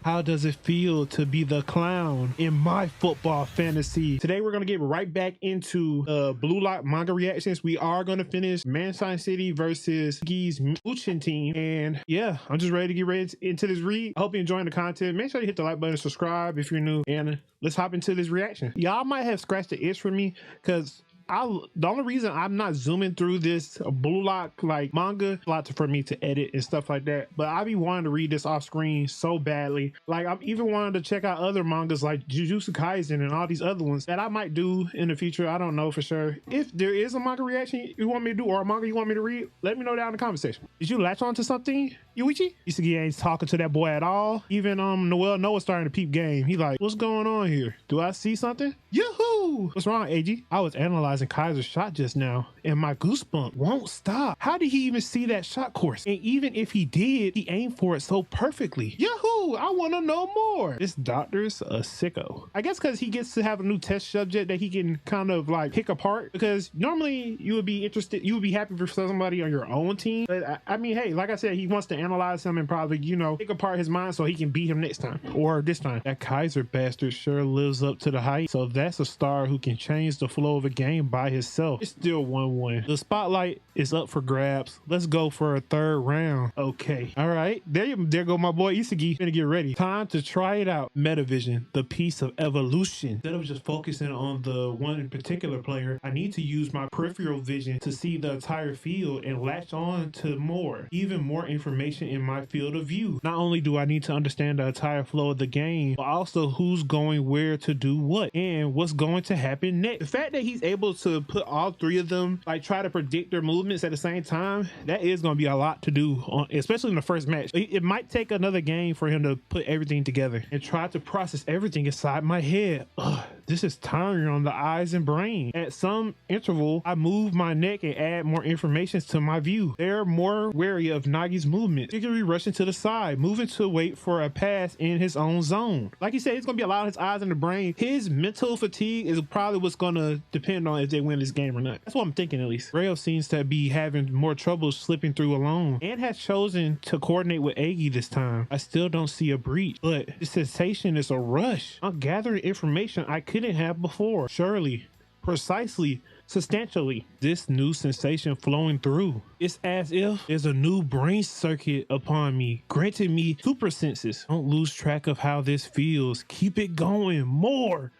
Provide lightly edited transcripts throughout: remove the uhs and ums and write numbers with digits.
How does it feel to be the clown in my football fantasy? Today we're gonna get right back into Blue Lock manga reactions. We are gonna finish Manshine City versus Gi's Uchin team, and yeah, I'm just ready to get ready into this read. I hope you're enjoying the content. Make sure you hit the like button, subscribe if you're new, and let's hop into this reaction. Y'all might have scratched the itch for me because the only reason I'm not zooming through this Blue Lock like manga, a lot for me to edit and stuff like that, but I be wanting to read this off screen so badly. Like I'm even wanting to check out other mangas like Jujutsu Kaisen and all these other ones that I might do in the future. I don't know for sure. If there is a manga reaction you want me to do or a manga you want me to read, let me know down in the comment section. Did you latch on to something, Yuichi? Isagi ain't talking to that boy at all. Even Noel Noah's starting to peep game. He like, what's going on here? Do I see something? Yoo-hoo! What's wrong, AG? I was analyzing Kaiser's shot just now and my goosebump won't stop. How did he even see that shot course? And even if he did, he aimed for it so perfectly. Yahoo! I want to know more. This doctor's a sicko. I guess because he gets to have a new test subject that he can kind of like pick apart, because normally you would be interested, you would be happy for somebody on your own team, but I mean, hey, like I said, he wants to analyze him and probably, you know, pick apart his mind so he can beat him next time or this time. That Kaiser bastard sure lives up to the hype. So that's a star who can change the flow of a game by himself. It's still 1-1. The spotlight is up for grabs. Let's go for a third round. Okay. All right. There go my boy Isagi. Gonna get ready. Time to try it out. Metavision, the piece of evolution. Instead of just focusing on the one particular player, I need to use my peripheral vision to see the entire field and latch on to more, even more information in my field of view. Not only do I need to understand the entire flow of the game, but also who's going where to do what and what's going to happen next. The fact that he's able to put all three of them, like try to predict their movements at the same time, that is going to be a lot to do, especially in the first match. It might take another game for him to put everything together and try to process everything inside my head. Ugh, this is tiring on the eyes and brain. At some interval, I move my neck and add more information to my view. They're more wary of Nagi's movement, particularly rushing to the side, moving to wait for a pass in his own zone. Like he said, it's going to be a lot of his eyes and the brain. His mental fatigue is probably what's going to depend on if they win this game or not. That's what I'm thinking, at least. Reo seems to be having more trouble slipping through alone and has chosen to coordinate with Agi this time. I still don't see a breach, but the sensation is a rush. I'm gathering information I couldn't have before. Surely, precisely, substantially, this new sensation flowing through. It's as if there's a new brain circuit upon me, granting me super senses. Don't lose track of how this feels. Keep it going. More.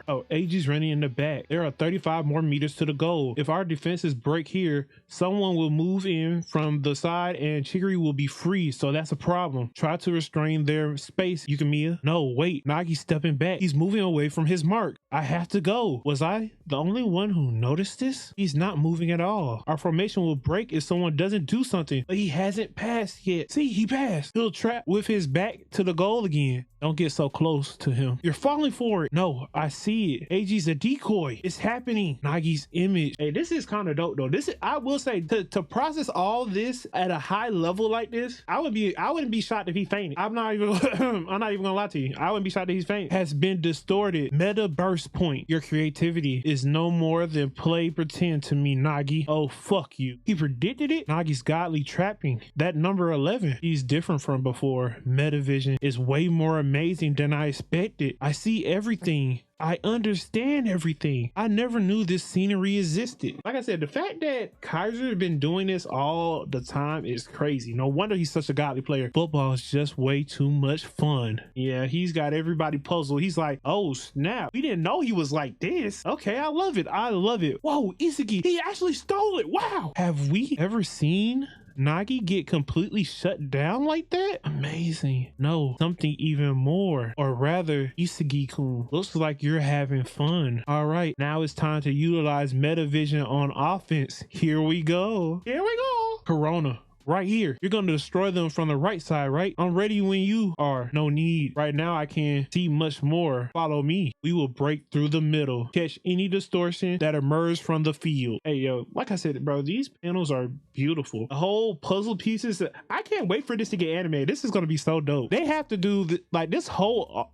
Oh, AG's running in the back. There are 35 more meters to the goal. If our defenses break here, someone will move in from the side and Chigiri will be free, so that's a problem. Try to restrain their space, Yukimiya. No, wait, Nagi's stepping back. He's moving away from his mark. I have to go. Was I the only one who noticed this? He's not moving at all. Our formation will break if someone doesn't do something, but he hasn't passed yet. See, he passed. He'll trap with his back to the goal again. Don't get so close to him. You're falling for it. No, I see it. AG's a decoy. It's happening. Nagi's image. Hey, this is kind of dope though. This is, I will say, to process all this at a high level like this, I wouldn't be shocked if he fainted. I'm not even gonna lie to you. I wouldn't be shocked if he's fainted. Has been distorted. Meta burst point. Your creativity is no more than play pretend to me, Nagi. Oh, fuck you. He predicted it. Nagi's godly trapping. That number 11. He's different from before. Metavision is way more amazing than I expected. I see everything. I understand everything. I never knew this scenery existed. Like I said, the fact that Kaiser has been doing this all the time is crazy. No wonder he's such a godly player. Football is just way too much fun. Yeah, he's got everybody puzzled. He's like, oh snap, we didn't know he was like this. Okay, I love it. I love it. Whoa, Isagi, he actually stole it. Wow. Have we ever seen Nagi get completely shut down like that? Amazing. No, something even more. Or rather, Isagi-kun, looks like you're having fun. All right, now it's time to utilize Metavision on offense. Here we go. Here we go. Corona. Right here. You're going to destroy them from the right side, right? I'm ready when you are. No need. Right now, I can see much more. Follow me. We will break through the middle. Catch any distortion that emerges from the field. Hey, yo, like I said, bro, these panels are beautiful. The whole puzzle pieces. I can't wait for this to get animated. This is going to be so dope. They have to do this whole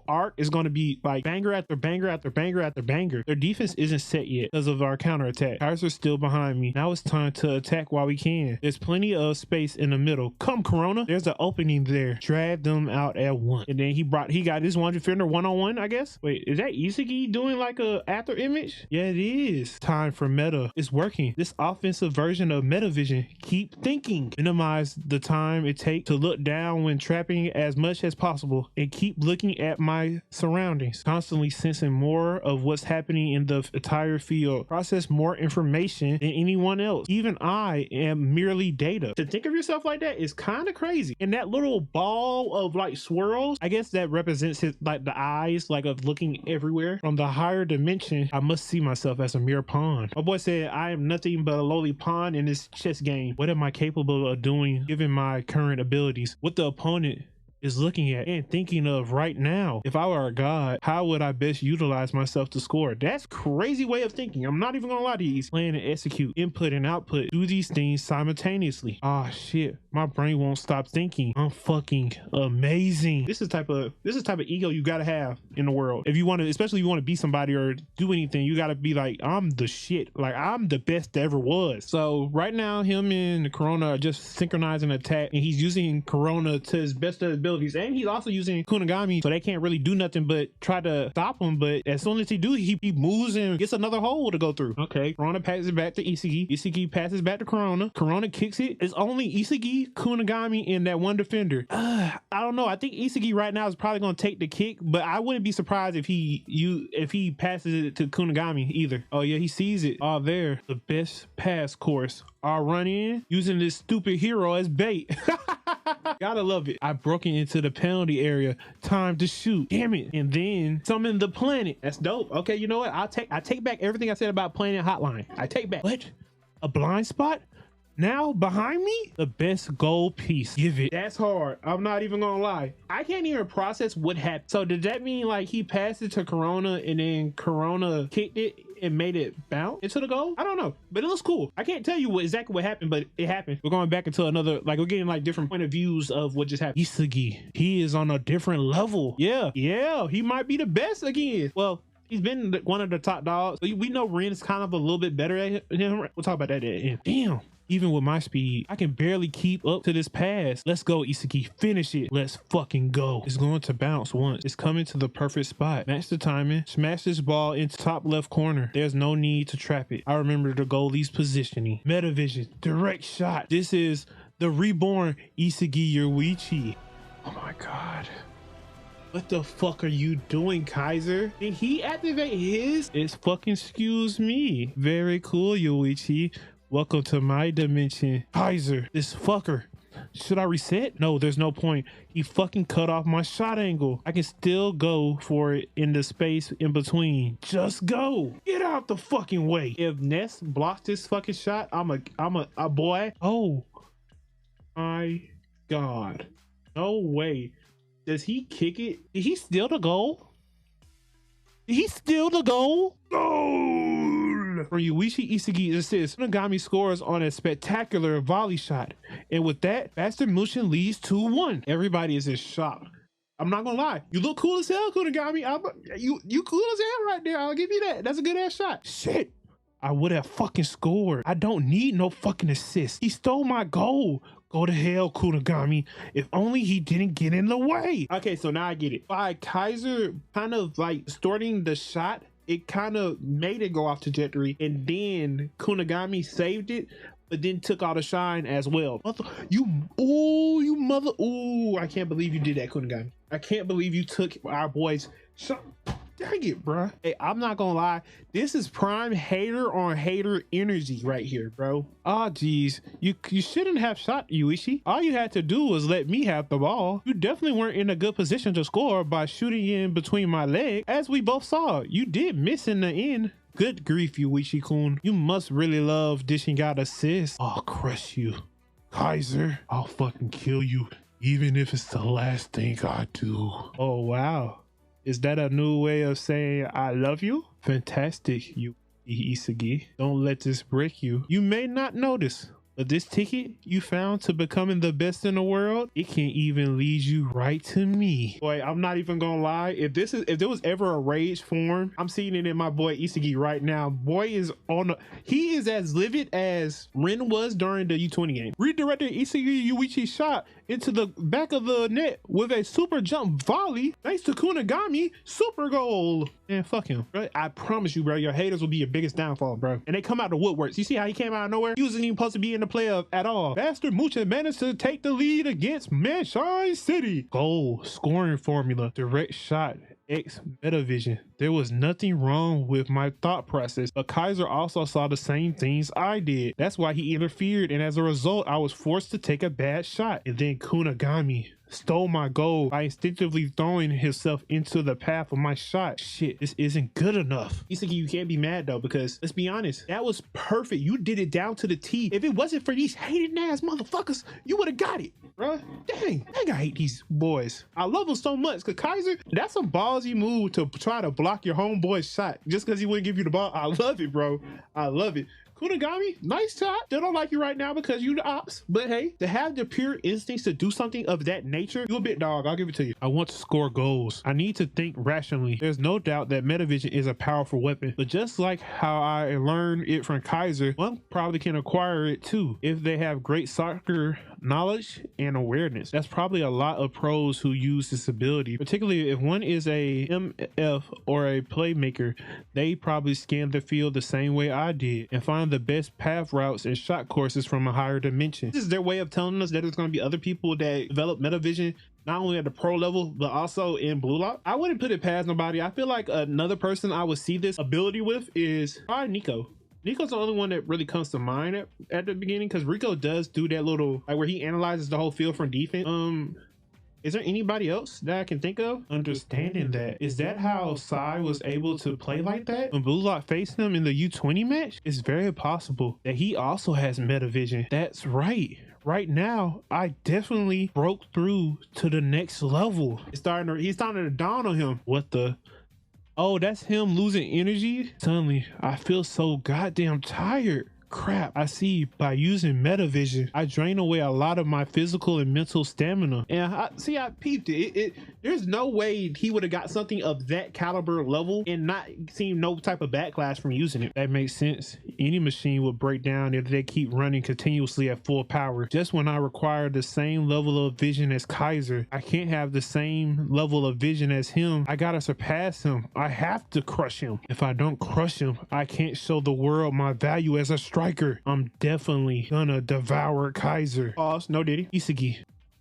arc is going to be like banger after banger after banger after banger. Their defense isn't set yet because of our counterattack. Kaiser's still behind me. Now it's time to attack while we can. There's plenty plenty of space in the middle. Come Corona, there's an opening there. Drag them out at once. And then he got his one defender one-on-one, I guess. Wait, is that Isagi doing like a after image? Yeah, it is. Time for meta. It's working. This offensive version of meta vision. Keep thinking. Minimize the time it takes to look down when trapping as much as possible, and keep looking at my surroundings, constantly sensing more of what's happening in the entire field. Process more information than anyone else. Even I am merely data. To think of yourself like that is kind of crazy. And that little ball of like swirls, I guess that represents his, like the eyes, like of looking everywhere. From the higher dimension, I must see myself as a mere pawn. My boy said, I am nothing but a lowly pawn in this chess game. What am I capable of doing given my current abilities? What the opponent is looking at and thinking of right now. If I were a god, how would I best utilize myself to score? That's crazy way of thinking. I'm not even gonna lie to you. Plan and execute, input and output, do these things simultaneously. Ah shit, my brain won't stop thinking. I'm fucking amazing. This is type of ego you gotta have in the world. If you want to, especially if you want to be somebody or do anything, you gotta be like, I'm the shit. Like I'm the best there ever was. So right now, him and Corona are just synchronizing attack, and he's using Corona to his best of his ability. And he's also using Kunigami, so they can't really do nothing but try to stop him. But as soon as he do, he moves and gets another hole to go through. Okay, Corona passes it back to Isagi. Isagi passes back to Corona. Corona kicks it. It's only Isagi, Kunigami, and that one defender. I don't know. I think Isagi right now is probably gonna take the kick, but I wouldn't be surprised if he passes it to Kunigami either. Oh yeah, he sees it. Oh, there, the best pass course. I'll run in using this stupid hero as bait. Gotta love it. I broke it into the penalty area. Time to shoot. Damn it. And then summon the planet. That's dope. Okay, you know what? I take back everything I said about Planet Hotline. I take back. What? A blind spot? Now behind me? The best gold piece. Give it. That's hard. I'm not even gonna lie. I can't even process what happened. So did that mean like he passed it to Corona and then Corona kicked it and made it bounce into the goal? I don't know, but it looks cool. I can't tell you exactly what happened, but it happened. We're going back into another, like we're getting like different point of views of what just happened. Isagi, he is on a different level. Yeah, he might be the best again. Well, he's been one of the top dogs. We know Ren's kind of a little bit better at him. We'll talk about that at the end. Damn. Even with my speed, I can barely keep up to this pass. Let's go, Isagi. Finish it. Let's fucking go. It's going to bounce once. It's coming to the perfect spot. Match the timing. Smash this ball into top left corner. There's no need to trap it. I remember the goalie's positioning. Metavision. Direct shot. This is the reborn Isagi Yoichi. Oh my god. What the fuck are you doing, Kaiser? Did he activate his? It's fucking excuse me. Very cool, Yoichi. Welcome to my dimension. Kaiser, this fucker. Should I reset? No, there's no point. He fucking cut off my shot angle. I can still go for it in the space in between. Just go. Get out the fucking way. If Ness blocks this fucking shot, I'm a boy. Oh my god. No way. Does he kick it? Did he steal the goal? Did he steal the goal? Goal! From Yoichi Isagi assists, Kunigami scores on a spectacular volley shot. And with that, Bastard Mushin leads 2-1. Everybody is in shock. I'm not gonna lie. You look cool as hell, Kunigami. You cool as hell right there. I'll give you that. That's a good ass shot. Shit. I would have fucking scored. I don't need no fucking assist. He stole my goal. Go to hell, Kunigami. If only he didn't get in the way. Okay, so now I get it. By Kaiser kind of like distorting the shot, it kind of made it go off trajectory, and then Kunigami saved it, but then took all the shine as well. I can't believe you did that, Kunigami. I can't believe you took our boy's shot. Dang it, bro. Hey, I'm not gonna lie. This is prime hater on hater energy right here, bro. Ah, geez. You shouldn't have shot Yoichi. All you had to do was let me have the ball. You definitely weren't in a good position to score by shooting in between my legs. As we both saw, you did miss in the end. Good grief, Yoichi-kun. You must really love dishing out assists. I'll crush you, Kaiser. I'll fucking kill you, even if it's the last thing I do. Oh, wow. Is that a new way of saying I love you? Fantastic, you Isagi. Don't let this break you. You may not notice, But this ticket you found to becoming the best in the world, it can even lead you right to me. Boy, I'm not even gonna lie. If there was ever a rage form, I'm seeing it in my boy Isagi right now. Boy he is as livid as Ren was during the U20 game. Redirected Isagi Yuichi's shot into the back of the net with a super jump volley thanks to Kunigami. Super goal. Man, fuck him, bro. I promise you, bro, your haters will be your biggest downfall, bro. And they come out the woodworks. You see how he came out of nowhere? He wasn't even supposed to be in the playoff at all. Bastard Mucha managed to take the lead against Manshine City. Goal, scoring formula, direct shot, X Metavision. There was nothing wrong with my thought process, but Kaiser also saw the same things I did. That's why he interfered, and as a result, I was forced to take a bad shot. And then Kunigami stole my goal by instinctively throwing himself into the path of my shot. Shit, this isn't good enough. Isagi, you can't be mad though, because let's be honest, that was perfect. You did it down to the T. If it wasn't for these hating ass motherfuckers, you would have got it, bruh. Dang, I hate these boys. I love them so much, because Kaiser, that's a ballsy move to try to block your homeboy's shot just because he wouldn't give you the ball. I love it, bro. I love it. Kunigami, nice shot. They don't like you right now because you the ops. But hey, to have the pure instincts to do something of that nature, you a bit dog. I'll give it to you. I want to score goals. I need to think rationally. There's no doubt that Metavision is a powerful weapon. But just like how I learned it from Kaiser, one probably can acquire it too if they have great soccer knowledge and awareness. That's probably a lot of pros who use this ability, particularly if one is a MF or a playmaker. They probably scan the field the same way I did and find the best path routes and shot courses from a higher dimension. This is their way of telling us that there's going to be other people that develop Metavision not only at the pro level but also in Blue Lock. I wouldn't put it past nobody. I feel like another person I would see this ability with is probably Nico. Nico's the only one that really comes to mind at the beginning, because Rico does do that little, like, where he analyzes the whole field from defense. Is there anybody else that I can think of? Understanding that, is that how Sai was able to play like that when Blue Lock faced him in the U20 match? It's very possible that he also has Metavision. That's right. Right now, I definitely broke through to the next level. He's starting to dawn on him. What the? Oh, that's him losing energy? Suddenly, I feel so goddamn tired. Crap, I see by using Metavision, I drain away a lot of my physical and mental stamina. And I peeped it. There's no way he would have got something of that caliber level and not seen no type of backlash from using it. That makes sense. Any machine would break down if they keep running continuously at full power. Just when I require the same level of vision as Kaiser, I can't have the same level of vision as him. I gotta surpass him. I have to crush him. If I don't crush him, I can't show the world my value as a striker. I'm definitely gonna devour Kaiser. Pause. No diddy. Isagi.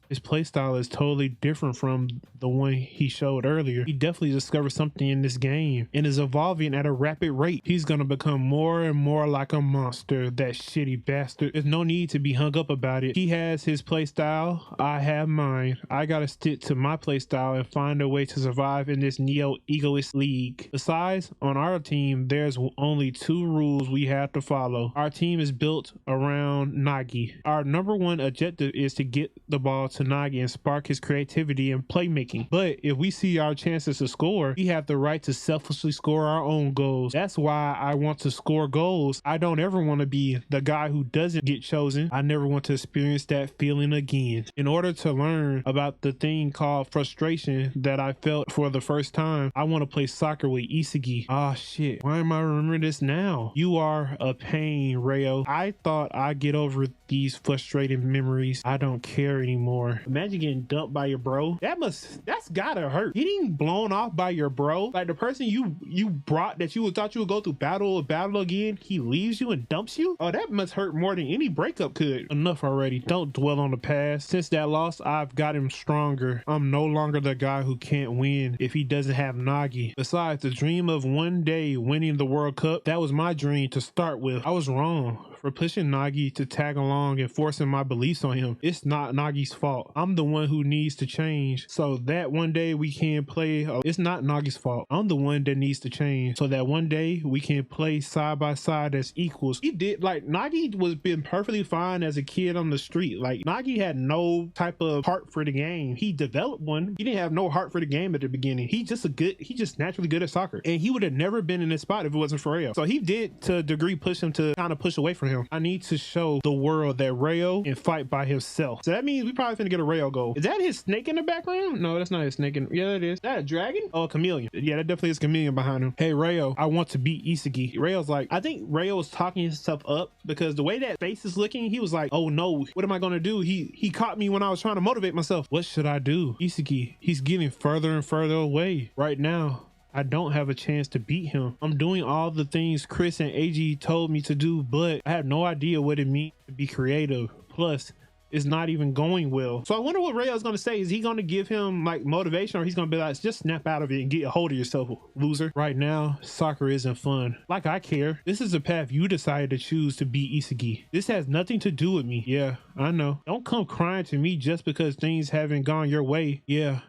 His playstyle is totally different from the one he showed earlier. He definitely discovered something in this game and is evolving at a rapid rate. He's gonna become more and more like a monster, that shitty bastard. There's no need to be hung up about it. He has his playstyle, I have mine. I gotta stick to my playstyle and find a way to survive in this neo-egoist league. Besides, on our team, there's only 2 rules we have to follow. Our team is built around Nagi. Our number 1 objective is to get the ball to Nagi and spark his creativity and playmaking. But if we see our chances to score, we have the right to selfishly score our own goals. That's why I want to score goals. I don't ever want to be the guy who doesn't get chosen. I never want to experience that feeling again. In order to learn about the thing called frustration that I felt for the first time, I want to play soccer with Isagi. Ah, shit. Why am I remembering this now? You are a pain, Reo. I thought I'd get over these frustrating memories. I don't care anymore. Imagine getting dumped by your bro. That's gotta hurt. Getting blown off by your bro, like the person you brought that you thought you would go through battle again, he leaves you and dumps you. Oh, that must hurt more than any breakup could. Enough already. Don't dwell on the past. Since that loss, I've gotten stronger. I'm no longer the guy who can't win if he doesn't have Nagi. Besides, the dream of one day winning the World Cup, that was my dream to start with. I was wrong for pushing Nagi to tag along and forcing my beliefs on him. It's not Nagi's fault. I'm the one who needs to change so that one day we can play. It's not Nagi's fault. I'm the one that needs to change so that one day we can play side by side as equals. He did, like, Nagi was been perfectly fine as a kid on the street. Like, Nagi had no type of heart for the game. He developed one. He didn't have no heart for the game at the beginning. He just naturally good at soccer, and he would have never been in this spot if it wasn't for Reo. So he did to a degree push him to kind of push away from him. him. I need to show the world that Reo can fight by himself. So that means we probably finna get a Reo goal. Is that his snake in the background? No, that's not his snake. Yeah, it is. Is that a dragon? Oh, a chameleon. Yeah, that definitely is a chameleon behind him. Hey, Reo, I want to beat Isagi. Reo's like, I think Reo was talking himself up because the way that face is looking, he was like, oh no, what am I gonna do? He caught me when I was trying to motivate myself. What should I do? Isagi, he's getting further and further away. Right now, I don't have a chance to beat him. I'm doing all the things Chris and AG told me to do, but I have no idea what it means to be creative. Plus, it's not even going well. So I wonder what Reo's gonna say. Is he gonna give him like motivation, or he's gonna be like, just snap out of it and get a hold of yourself, loser? Right now, soccer isn't fun. Like I care. This is a path you decided to choose to beat Isagi. This has nothing to do with me. Yeah, I know. Don't come crying to me just because things haven't gone your way. Yeah.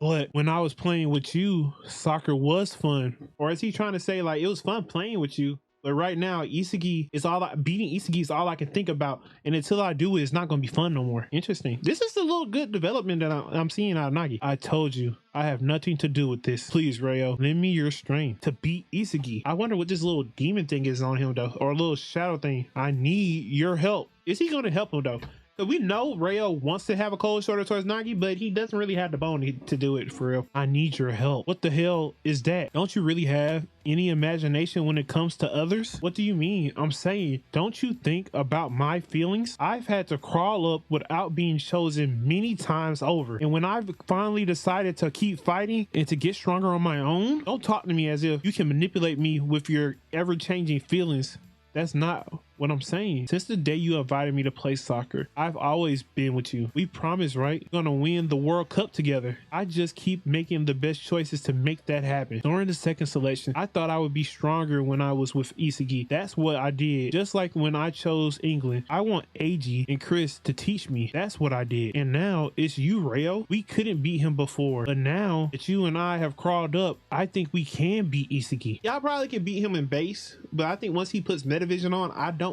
But when I was playing with you, soccer was fun. Or is he trying to say like it was fun playing with you? But right now, Isagi is beating Isagi is all I can think about. And until I do it, it's not going to be fun no more. Interesting. This is a little good development that I'm seeing out of Nagi. I told you, I have nothing to do with this. Please, Reo, lend me your strength to beat Isagi. I wonder what this little demon thing is on him though, or a little shadow thing. I need your help. Is he going to help him though? We know Reo wants to have a cold shoulder towards Nagi, but he doesn't really have the bone to do it for real. I need your help. What the hell is that? Don't you really have any imagination when it comes to others? What do you mean? I'm saying, don't you think about my feelings? I've had to crawl up without being chosen many times over. And when I've finally decided to keep fighting and to get stronger on my own, don't talk to me as if you can manipulate me with your ever-changing feelings. That's not what I'm saying. Since the day you invited me to play soccer, I've always been with you. We promised, right? We're gonna win the World Cup together. I just keep making the best choices to make that happen. During the second selection, I thought I would be stronger when I was with Isagi. That's what I did. Just like when I chose England, I want AG and Chris to teach me. That's what I did. And now it's you, Reo. We couldn't beat him before, but now that you and I have crawled up, I think we can beat Isagi. Yeah, I probably can beat him in base, but I think once he puts Metavision on,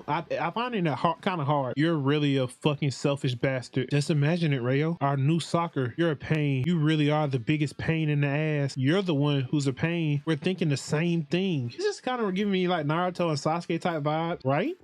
I find it kind of hard. You're really a fucking selfish bastard. Just imagine it, Reo. Our new soccer. You're a pain. You really are the biggest pain in the ass. You're the one who's a pain. We're thinking the same thing. This is kind of giving me like Naruto and Sasuke type vibes, right?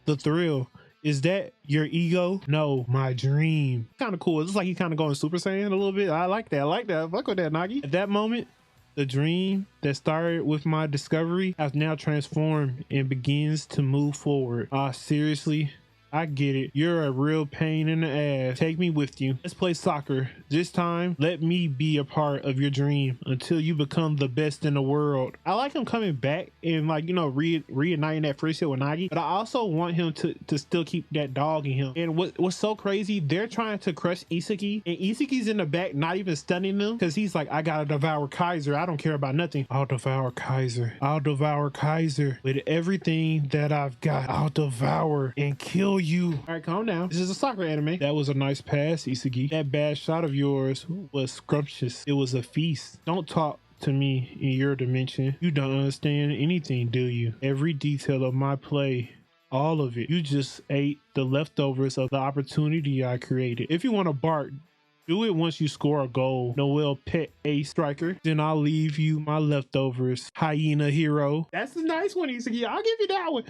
The thrill. Is that your ego? No, my dream. Kind of cool. It's like you kind of going Super Saiyan a little bit. I like that. I like that. Fuck with that, Nagi. At that moment, the dream that started with my discovery has now transformed and begins to move forward. Seriously? I get it. You're a real pain in the ass. Take me with you. Let's play soccer. This time, let me be a part of your dream until you become the best in the world. I like him coming back and like, you know, reigniting that friendship with Nagi, but I also want him to still keep that dog in him. And what's so crazy, they're trying to crush Isagi, and Isagi's in the back not even stunning them because he's like, I gotta devour Kaiser. I don't care about nothing. I'll devour Kaiser. I'll devour Kaiser with everything that I've got. I'll devour and kill you. All right, calm down. This is a soccer anime. That was a nice pass, Isagi. That bad shot of yours was scrumptious. It was a feast. Don't talk to me in your dimension. You don't understand anything, do you? Every detail of my play, all of it. You just ate the leftovers of the opportunity I created. If you want to bark, do it once you score a goal. Noel pet a striker. Then I'll leave you my leftovers. Hyena hero. That's a nice one, Isagi. I'll give you that one.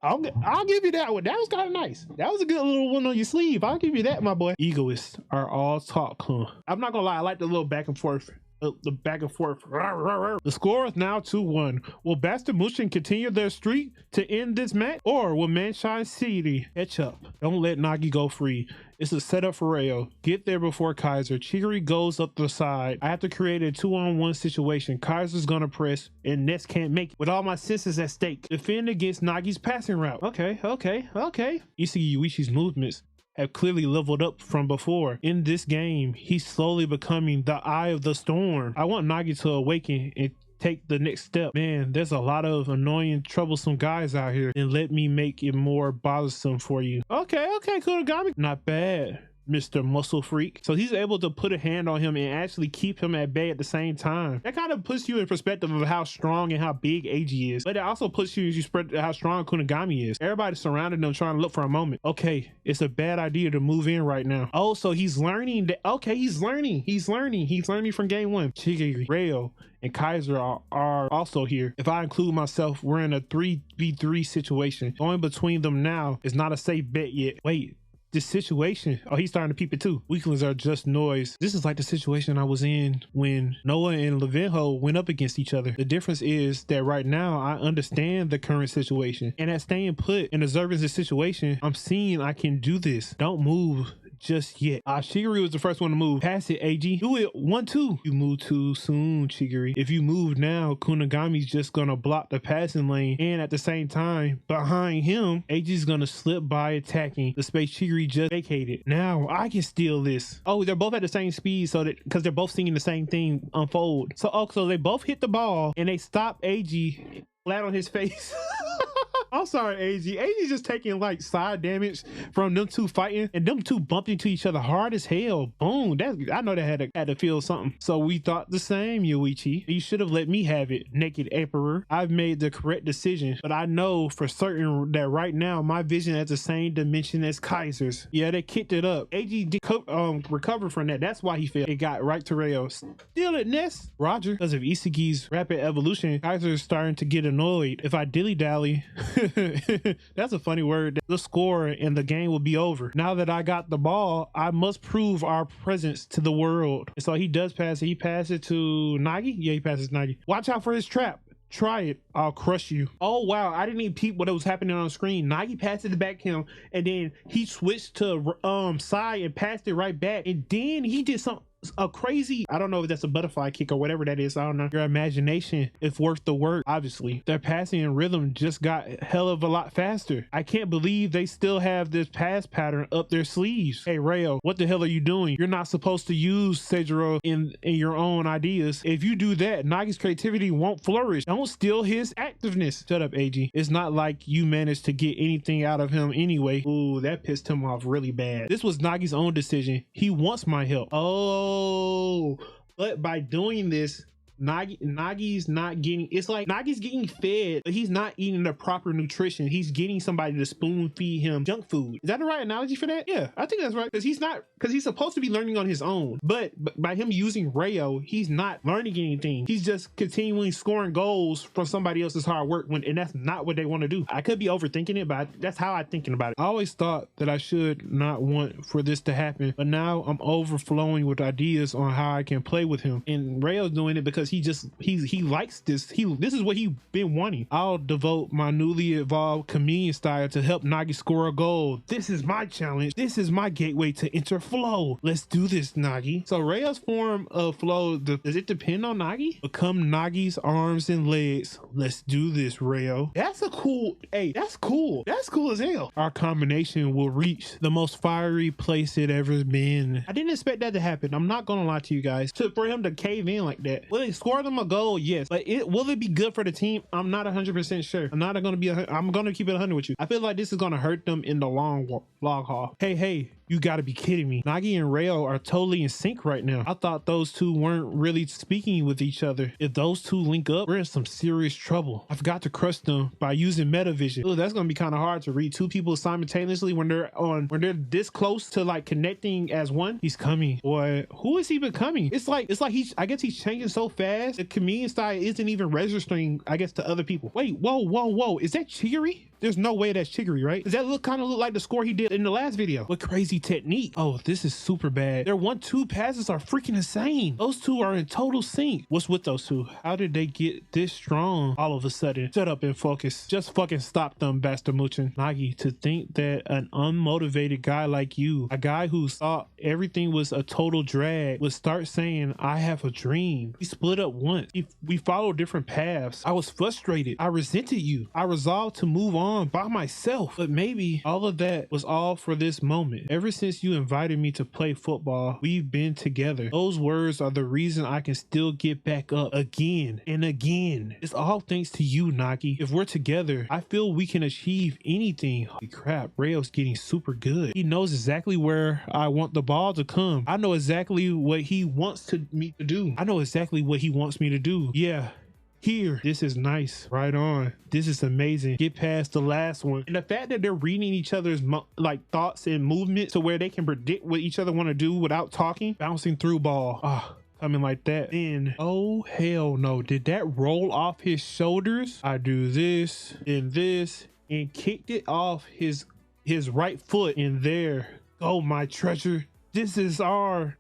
I'll give you that one. That was kind of nice. That was a good little one on your sleeve. I'll give you that, my boy. Egoists are all talk, huh? I'm not gonna lie. I like the little back and forth. The back and forth. The score is now 2-1. Will Bastard Mushin continue their streak to end this match? Or will Manshine City catch up? Don't let Nagi go free. It's a setup for Reo. Get there before Kaiser. Chigiri goes up the side. I have to create a 2-on-1 situation. Kaiser's gonna press and Ness can't make it. With all my senses at stake. Defend against Nagi's passing route. Okay. Isagi Yuishi's movements have clearly leveled up from before. In this game, he's slowly becoming the eye of the storm. I want Nagi to awaken and take the next step. Man, there's a lot of annoying, troublesome guys out here, and let me make it more bothersome for you. Okay, Kunigami. Not bad. Mr. Muscle Freak. So he's able to put a hand on him and actually keep him at bay at the same time. That kind of puts you in perspective of how strong and how big AG is, but it also puts you into spread how strong Kunigami is. Everybody surrounded them trying to look for a moment. Okay, it's a bad idea to move in right now. Oh, so he's learning that. Okay, he's learning from game one. Chigiri, Reo, and Kaiser are also here. If I include myself, we're in a 3v3 situation. Going between them now is not a safe bet yet. Wait, this situation, oh, he's starting to peep it too. Weaklings are just noise. This is like the situation I was in when Noah and Levinho went up against each other. The difference is that right now I understand the current situation, and at staying put and observing the situation, I'm seeing I can do this. Don't move just yet. Shigiri was the first one to move. Pass it, AG. Do it. 1-2. You move too soon, Shigiri. If you move now, Kunigami's just gonna block the passing lane, and at the same time, behind him, AG's gonna slip by attacking the space Shigiri just vacated. Now I can steal this. Oh, they're both at the same speed, so that because they're both seeing the same thing unfold. So they both hit the ball and they stop AG flat on his face. I'm sorry, AG. AG's just taking like side damage from them two fighting, and them two bumped into each other hard as hell. Boom. I know that had to feel something. So we thought the same, Yoichi. You should have let me have it, Naked Emperor. I've made the correct decision, but I know for certain that right now my vision has the same dimension as Kaiser's. Yeah, they kicked it up. AG recovered from that. That's why he failed. It got right to Reo. Steal it, Ness. Roger. Because of Isagi's rapid evolution, Kaiser's starting to get annoyed. If I dilly-dally, that's a funny word, the score and the game will be over. Now that I got the ball, I must prove our presence to the world. And so he does pass it. He passes it to Nagi. Yeah, he passes Nagi. Watch out for his trap. Try it. I'll crush you. Oh, wow. I didn't even peep what was happening on the screen. Nagi passed it back to him, and then he switched to Sai and passed it right back. And then he did a crazy, I don't know if that's a butterfly kick or whatever that is. I don't know. Your imagination is worth the work, obviously. Their passing and rhythm just got hell of a lot faster. I can't believe they still have this pass pattern up their sleeves. Hey, Reo, what the hell are you doing? You're not supposed to use Seijiro in your own ideas. If you do that, Nagi's creativity won't flourish. Don't steal his activeness. Shut up, AG. It's not like you managed to get anything out of him anyway. Ooh, that pissed him off really bad. This was Nagi's own decision. He wants my help. Oh, but by doing this, Nagi's not getting, it's like Nagi's getting fed, but he's not eating the proper nutrition. He's getting somebody to spoon feed him junk food. Is that the right analogy for that? Yeah, I think that's right. Because he's supposed to be learning on his own. But by him using Reo, he's not learning anything. He's just continually scoring goals from somebody else's hard work, and that's not what they want to do. I could be overthinking it, but that's how I'm thinking about it. I always thought that I should not want for this to happen, but now I'm overflowing with ideas on how I can play with him. And Reo's doing it because he likes this. This is what he's been wanting. I'll devote my newly evolved chameleon style to help Nagi score a goal. This is my challenge. This is my gateway to enter flow. Let's do this, Nagi. So Reo's form of flow, does it depend on Nagi? Become Nagi's arms and legs. Let's do this, Reo. That's a cool, hey, that's cool. That's cool as hell. Our combination will reach the most fiery place it ever been. I didn't expect that to happen. I'm not gonna lie to you guys. For him to cave in like that. Will he score them a goal? Yes, but will it be good for the team? I'm not 100% sure. I'm gonna keep it 100 with you. I feel like this is gonna hurt them in the long haul. Hey, you gotta be kidding me. Nagi and Reo are totally in sync right now. I thought those two weren't really speaking with each other. If those two link up, we're in some serious trouble. I forgot to crush them by using metavision. Ooh, that's gonna be kind of hard to read two people simultaneously when they're this close to like connecting as one. He's coming. Boy, who is he becoming? It's like I guess he's changing so fast. The chameleon style isn't even registering, I guess, to other people. Wait, whoa. Is that Chigiri? There's no way that's Chigiri, right? Does that kind of look like the score he did in the last video? What crazy technique. Oh, this is super bad. Their 1-2 passes are freaking insane. Those two are in total sync. What's with those two? How did they get this strong all of a sudden? Shut up and focus. Just fucking stop them, Bastard Muchin. Nagi, to think that an unmotivated guy like you, a guy who thought everything was a total drag, would start saying, I have a dream. We split up once. We followed different paths. I was frustrated. I resented you. I resolved to move on on by myself. But maybe all of that was all for this moment. Ever since you invited me to play football, we've been together. Those words are the reason I can still get back up again and again. It's all thanks to you, Nagi. If we're together, I feel we can achieve anything. Holy crap, Reo's getting super good. He knows exactly where I want the ball to come. I know exactly what he wants me to do. I know exactly what he wants me to do. Yeah. Here, this is nice. Right on. This is amazing. Get past the last one. And the fact that they're reading each other's like thoughts and movements to where they can predict what each other want to do without talking. Bouncing through ball. Ah. Coming like that. Then, oh hell no. Did that roll off his shoulders? I do this and this and kicked it off his right foot. And there go my treasure. This is our...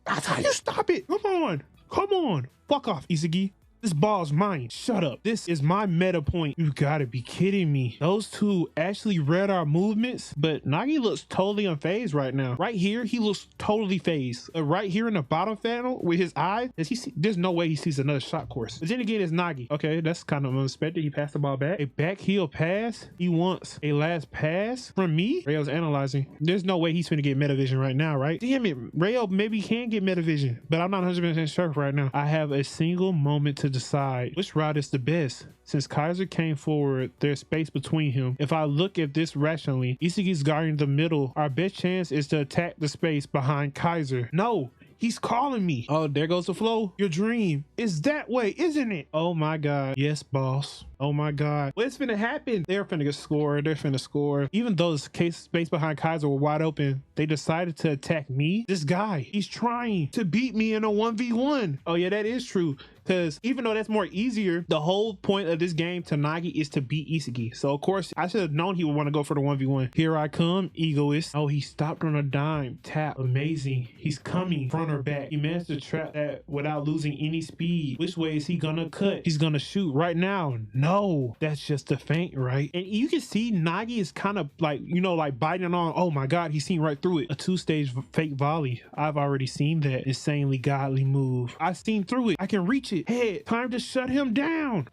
That's how you stop it. Come on. Come on. Fuck off, Isagi. This ball's mine. Shut up. This is my meta point. You gotta be kidding me. Those two actually read our movements, but Nagi looks totally unfazed right now. Right here, he looks totally phased. Right here in the bottom panel with his eyes, there's no way he sees another shot course. But then again, it's Nagi. Okay, that's kind of unexpected. He passed the ball back. A back heel pass. He wants a last pass from me. Reo's analyzing. There's no way he's finna get meta vision right now, right? Damn it. Reo maybe can get meta vision, but I'm not 100% sure right now. I have a single moment to decide which route is the best. Since Kaiser came forward, there's space between him. If I look at this rationally, Isagi's guarding the middle. Our best chance is to attack the space behind Kaiser. No, he's calling me. Oh, there goes the flow. Your dream is that way, isn't it? Oh my God. Yes, boss. Oh my God. What's finna happen? They're finna get scored. They're finna score. Even though the space behind Kaiser were wide open, they decided to attack me. This guy, he's trying to beat me in a 1v1. Oh yeah, that is true. Because even though that's more easier, the whole point of this game to Nagi is to beat Isagi. So of course, I should have known he would want to go for the 1v1. Here I come, Egoist. Oh, he stopped on a dime. Tap. Amazing. He's coming front or back. He managed to trap that without losing any speed. Which way is he gonna cut? He's gonna shoot right now. No, that's just a feint, right? And you can see Nagi is kind of like, you know, like biting on, oh my God, he's seen right through it. A two-stage fake volley. I've already seen that insanely godly move. I've seen through it. I can reach it. Head, time to shut him down.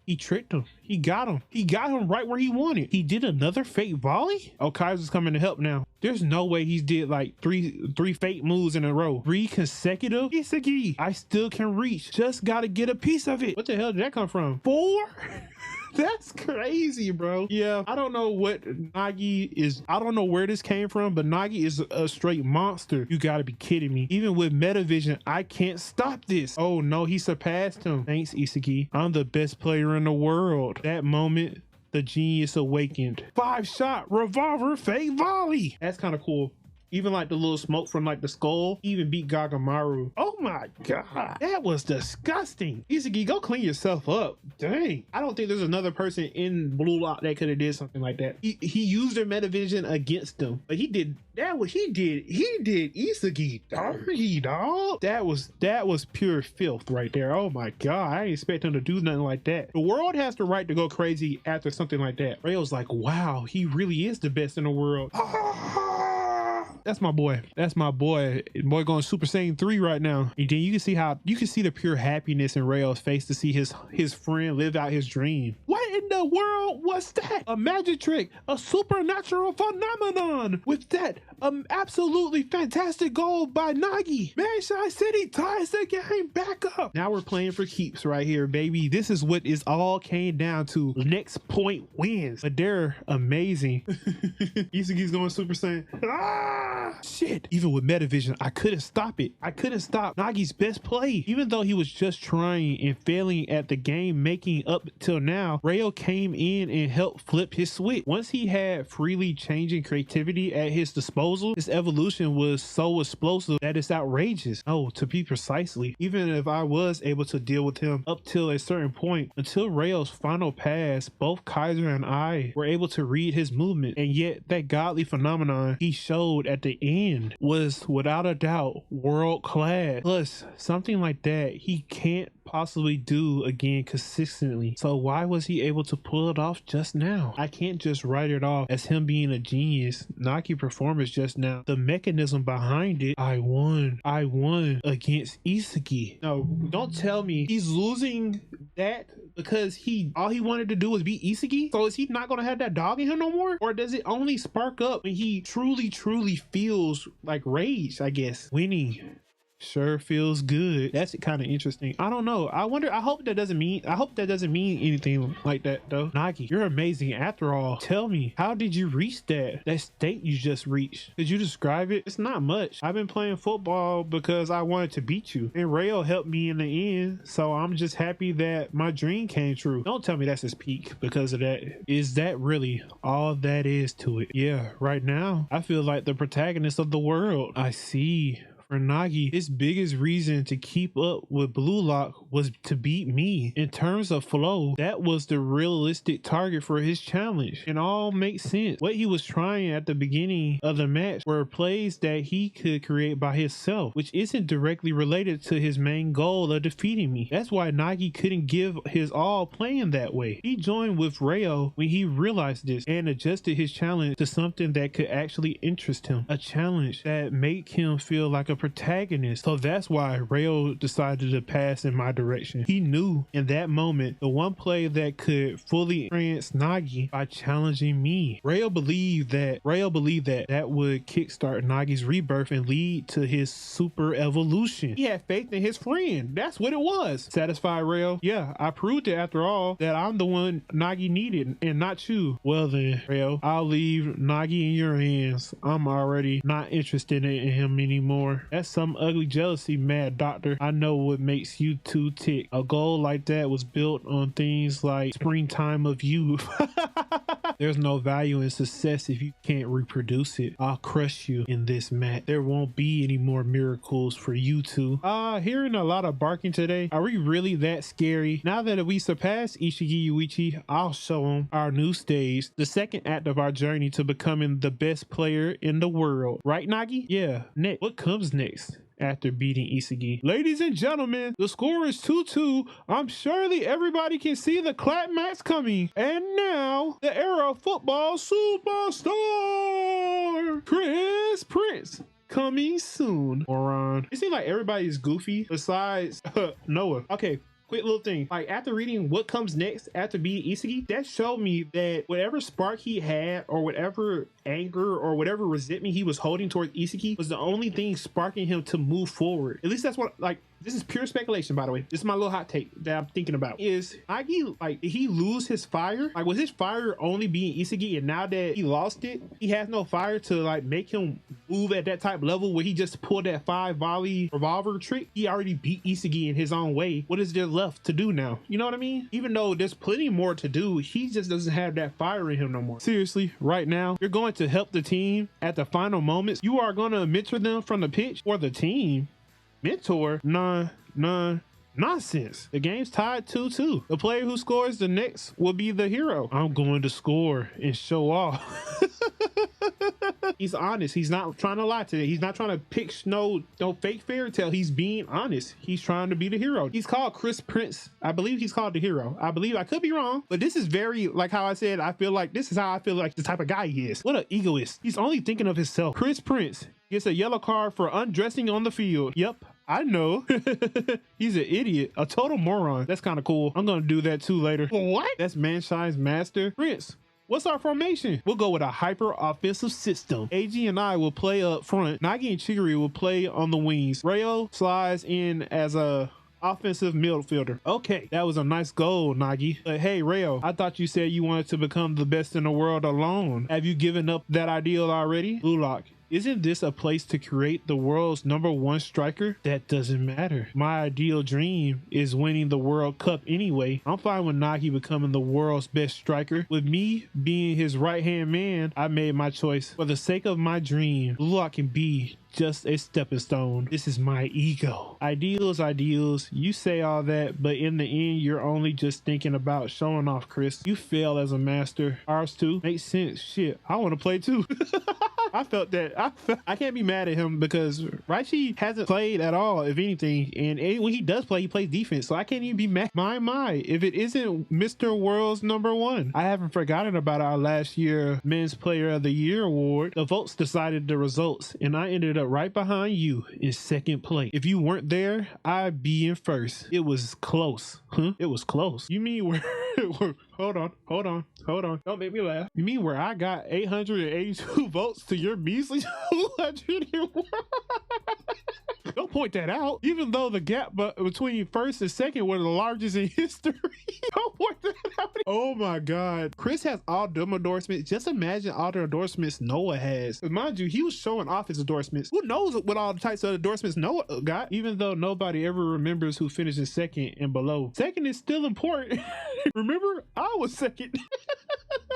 He tricked him. He got him. He got him right where he wanted. He did another fake volley. Oh, Kaiser's coming to help now. There's no way he's did like three fake moves in a row. 3 consecutive. Isagi, I still can reach. Just gotta get a piece of it. What the hell did that come from? 4? That's crazy, bro. Yeah, I don't know what Nagi is. I don't know where this came from, but Nagi is a straight monster. You gotta be kidding me. Even with Metavision, I can't stop this. Oh no, he surpassed him. Thanks, Isagi. I'm the best player in the world. That moment, the genius awakened. 5-shot revolver fake volley. That's kind of cool. Even like the little smoke from like the skull, even beat Gagamaru. Oh my God, that was disgusting. Isagi, go clean yourself up. Dang, I don't think there's another person in Blue Lock that could have did something like that. He used their Metavision against them, but he did that. What he did Isagi dirty, dog. That was pure filth right there. Oh my God, I ain't expect him to do nothing like that. The world has the right to go crazy after something like that. Reo's like, wow, he really is the best in the world. That's my boy. That's my boy. Boy going Super Saiyan 3 right now. And then you can see the pure happiness in Reo's face to see his friend live out his dream. What in the world was that? A magic trick, a supernatural phenomenon. With that, absolutely fantastic goal by Nagi. Manshai City ties the game back up. Now we're playing for keeps right here, baby. This is what is all came down to. Next point wins. But they're amazing. Isagi's going Super Saiyan. Shit. Even with Metavision, I couldn't stop it. I couldn't stop Nagi's best play. Even though he was just trying and failing at the game making up till now, Reo came in and helped flip his switch. Once he had freely changing creativity at his disposal, his evolution was so explosive that it's outrageous. Oh, to be precisely, even if I was able to deal with him up till a certain point, until Reo's final pass, both Kaiser and I were able to read his movement, and yet that godly phenomenon he showed at the end was without a doubt world class. Plus, something like that he can't possibly do again consistently. So why was he able to pull it off just now? I can't just write it off as him being a genius. Nagi performance just now, the mechanism behind it. I won against Isagi. No, don't tell me he's losing that because all he wanted to do was beat Isagi. So is he not gonna have that dog in him no more? Or does it only spark up when he truly feels like rage? I guess winning sure feels good. That's kind of interesting. I don't know. I wonder, I hope that doesn't mean anything like that though. Nagi, you're amazing after all. Tell me, how did you reach that state you just reached? Could you describe it? It's not much. I've been playing football because I wanted to beat you, and Reo helped me in the end, so I'm just happy that my dream came true. Don't tell me that's his peak because of that. Is that really all that is to it? Yeah, right now I feel like the protagonist of the world. I see. For Nagi, his biggest reason to keep up with Blue Lock was to beat me. In terms of flow, that was the realistic target for his challenge. It all makes sense. What he was trying at the beginning of the match were plays that he could create by himself, which isn't directly related to his main goal of defeating me. That's why Nagi couldn't give his all playing that way. He joined with Reo when he realized this and adjusted his challenge to something that could actually interest him. A challenge that made him feel like a protagonist. So that's why Reo decided to pass in my direction. He knew in that moment the one play that could fully trance Nagi by challenging me. Reo believed that would kickstart Nagi's rebirth and lead to his super evolution. He had faith in his friend. That's what it was. Satisfied, Reo? Yeah, I proved it after all that I'm the one Nagi needed and not you. Well then, Reo, I'll leave Nagi in your hands. I'm already not interested in him anymore. That's some ugly jealousy, mad doctor. I know what makes you two tick. A goal like that was built on things like springtime of youth. There's no value in success if you can't reproduce it. I'll crush you in this match. There won't be any more miracles for you two. Hearing a lot of barking today. Are we really that scary? Now that we surpassed Ishigi Yuichi, I'll show them our new stage, the second act of our journey to becoming the best player in the world. Right, Nagi? Yeah. Next. What comes next? After beating Isagi. Ladies and gentlemen, the score is 2-2. I'm surely everybody can see the climax coming. And now, the era of football superstar, Chris Prince, coming soon. Moron. It seems like everybody's goofy besides Noah. Okay. Quick little thing, like after reading what comes next after beating Isagi, that showed me that whatever spark he had or whatever anger or whatever resentment he was holding towards Isagi was the only thing sparking him to move forward. At least that's what, like, this is pure speculation, by the way. This is my little hot take that I'm thinking about. Is Nagi, like, did he lose his fire? Like, was his fire only being Isagi, and now that he lost it, he has no fire to, like, make him move at that type level where he just pulled that 5-volley revolver trick? He already beat Isagi in his own way. What is there left to do now? You know what I mean? Even though there's plenty more to do, he just doesn't have that fire in him no more. Seriously, right now, you're going to help the team at the final moments. You are going to mentor them from the pitch for the team. Mentor? Nonsense. The game's tied 2-2. The player who scores the next will be the hero. I'm going to score and show off. He's honest. He's not trying to lie today. He's not trying to pick no fake fairy tale. He's being honest. He's trying to be the hero. He's called Chris Prince. I believe he's called the hero. I believe, I could be wrong, but this is very, like how I said, I feel like this is how I feel like the type of guy he is. What an egoist. He's only thinking of himself. Chris Prince gets a yellow card for undressing on the field. Yep, I know. He's an idiot, a total moron. That's kind of cool. I'm gonna do that too later. What? That's Manshine's master. Prince, what's our formation? We'll go with a hyper offensive system. AG and I will play up front. Nagi and Chigiri will play on the wings. Reo slides in as a offensive midfielder. Okay, that was a nice goal, Nagi. But hey, Reo, I thought you said you wanted to become the best in the world alone. Have you given up that ideal already? Blue Lock, isn't this a place to create the world's #1 striker? That doesn't matter. My ideal dream is winning the World Cup anyway. I'm fine with Nagi becoming the world's best striker. With me being his right-hand man, I made my choice. For the sake of my dream, Blue Lock can be just a stepping stone. This is my ego. Ideals. You say all that, but in the end, you're only just thinking about showing off, Chris. You fail as a master. Ours too. Makes sense. Shit, I want to play too. I felt that. I can't be mad at him because Raichi hasn't played at all, if anything. And when he does play, he plays defense. So I can't even be mad. My, if it isn't Mr. World's #1. I haven't forgotten about our last year Men's Player of the Year award. The votes decided the results, and I ended up right behind you in second place. If you weren't there, I'd be in first. It was close. Huh? It was close. You mean where? Hold on. Don't make me laugh. You mean where I got 882 votes to your measly 201? Don't point that out. Even though the gap between first and second were the largest in history. Don't point that out. Oh my God. Chris has all them endorsements. Just imagine all the endorsements Noah has. Mind you, he was showing off his endorsements. Who knows what all the types of endorsements Noah got? Even though nobody ever remembers who finished in second and below. Second is still important. Remember, I was second.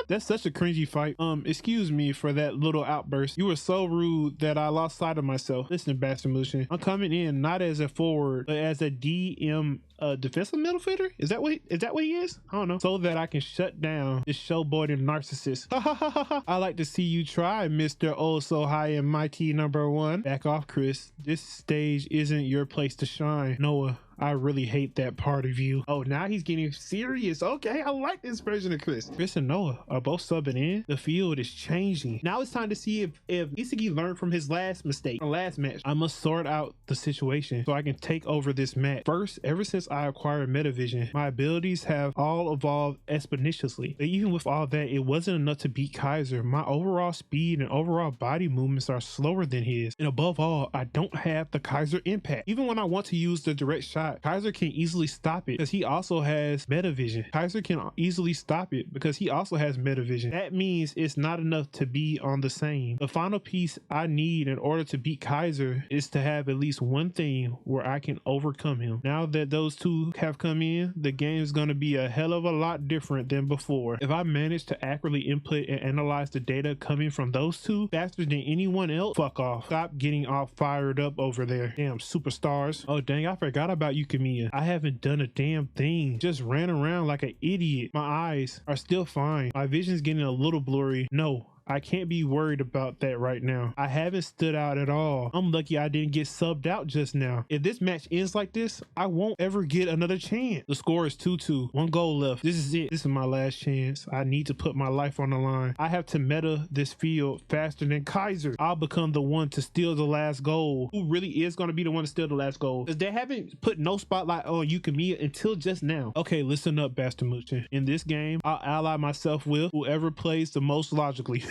That's such a cringy fight. Excuse me for that little outburst. You were so rude that I lost sight of myself. Listen, Bastard Mushin, I'm coming in not as a forward, but as a DM defensive midfielder. Is that what he is? I don't know. So that I can shut down this showboating narcissist. I like to see you try, Mr. Oh So High and Mighty #1. Back off, Chris. This stage isn't your place to shine. Noah, I really hate that part of you. Oh, now he's getting serious. Okay, I like this version of Chris. Chris and Noah are both subbing in. The field is changing. Now it's time to see if Isagi learned from his last mistake, the last match. I must sort out the situation so I can take over this match. First, ever since I acquired Metavision, my abilities have all evolved exponentially. But even with all that, it wasn't enough to beat Kaiser. My overall speed and overall body movements are slower than his. And above all, I don't have the Kaiser impact. Even when I want to use the direct shot, Kaiser can easily stop it because he also has Metavision. Kaiser can easily stop it because he also has Metavision. That means it's not enough to be on the same. The final piece I need in order to beat Kaiser is to have at least one thing where I can overcome him. Now that those two have come in, the game is going to be a hell of a lot different than before. If I manage to accurately input and analyze the data coming from those two faster than anyone else, fuck off. Stop getting all fired up over there. Damn superstars. Oh dang, I forgot about Yukimiya. I haven't done a damn thing. Just ran around like an idiot. My eyes are still fine. My vision's getting a little blurry. No, I can't be worried about that right now. I haven't stood out at all. I'm lucky I didn't get subbed out just now. If this match ends like this, I won't ever get another chance. The score is 2-2. One goal left. This is it. This is my last chance. I need to put my life on the line. I have to meta this field faster than Kaiser. I'll become the one to steal the last goal. Who really is going to be the one to steal the last goal? Because they haven't put no spotlight on Yukimiya until just now. Okay, listen up, Bastard Muchin. In this game, I'll ally myself with whoever plays the most logically.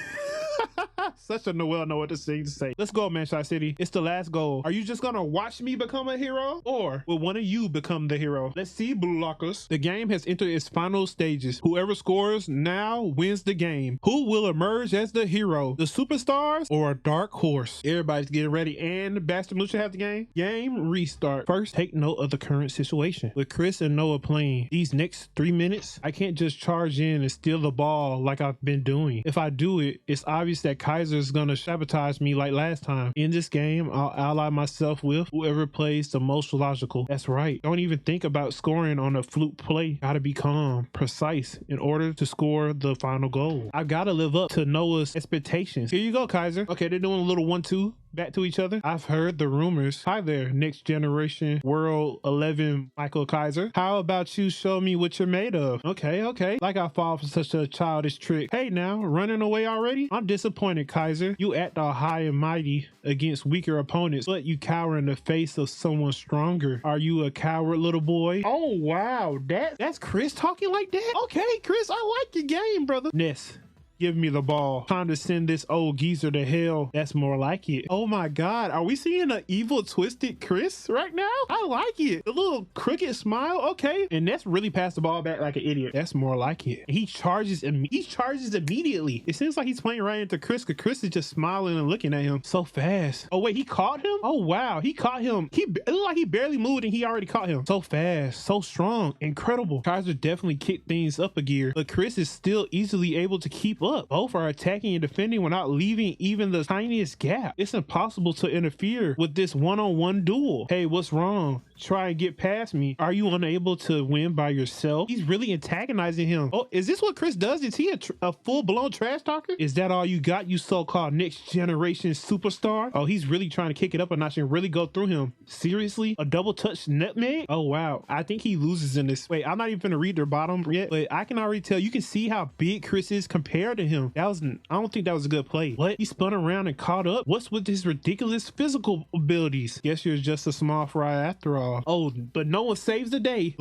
Such a Noel know what to say. Let's go, Manchai City. It's the last goal. Are you just gonna watch me become a hero? Or will one of you become the hero? Let's see, Blue Lockers. The game has entered its final stages. Whoever scores now wins the game. Who will emerge as the hero? The superstars or a dark horse? Everybody's getting ready, and Bastard Mucha have the game. Game restart. First, take note of the current situation. With Chris and Noah playing these next 3 minutes, I can't just charge in and steal the ball like I've been doing. If I do it, it's obvious that Kaiser is gonna sabotage me like last time. In this game, I'll ally myself with whoever plays the most logical. That's right. Don't even think about scoring on a fluke play. Gotta be calm, precise in order to score the final goal. I've gotta live up to Noah's expectations. Here you go, Kaiser. Okay, they're doing a little 1-2 back to each other. I've heard the rumors. Hi there, next generation World 11 Michael Kaiser. How about you show me what you're made of? Okay. Like I fall for such a childish trick. Hey now, running away already? I'm disappointed, Kaiser. You act all high and mighty against weaker opponents, but you cower in the face of someone stronger. Are you a coward, little boy? Oh wow, that's Chris talking like that? Okay, Chris, I like your game, brother. Ness, give me the ball. Time to send this old geezer to hell. That's more like it. Oh my God. Are we seeing an evil, twisted Chris right now? I like it. The little crooked smile. Okay. And that's really passed the ball back like an idiot. That's more like it. He charges immediately. It seems like he's playing right into Chris because Chris is just smiling and looking at him so fast. Oh wait, he caught him? Oh wow. He caught him. It looked like he barely moved and he already caught him. So fast, so strong, incredible. Kaiser definitely kicked things up a gear, but Chris is still easily able to keep up. up. Both are attacking and defending without leaving even the tiniest gap. It's impossible to interfere with this one-on-one duel. Hey, what's wrong? Try and get past me. Are you unable to win by yourself? He's really antagonizing him. Oh, is this what Chris does? Is he a full-blown trash talker? Is that all you got, you so-called next generation superstar? Oh, he's really trying to kick it up a notch and really go through him. Seriously? A double touch nutmeg? Oh, wow. I think he loses in this. Wait, I'm not even gonna read their bottom yet, but I can already tell. You can see how big Chris is compared to him. I don't think that was a good play. What? He spun around and caught up? What's with his ridiculous physical abilities? Guess you're just a small fry after all. Oh, but no one saves the day.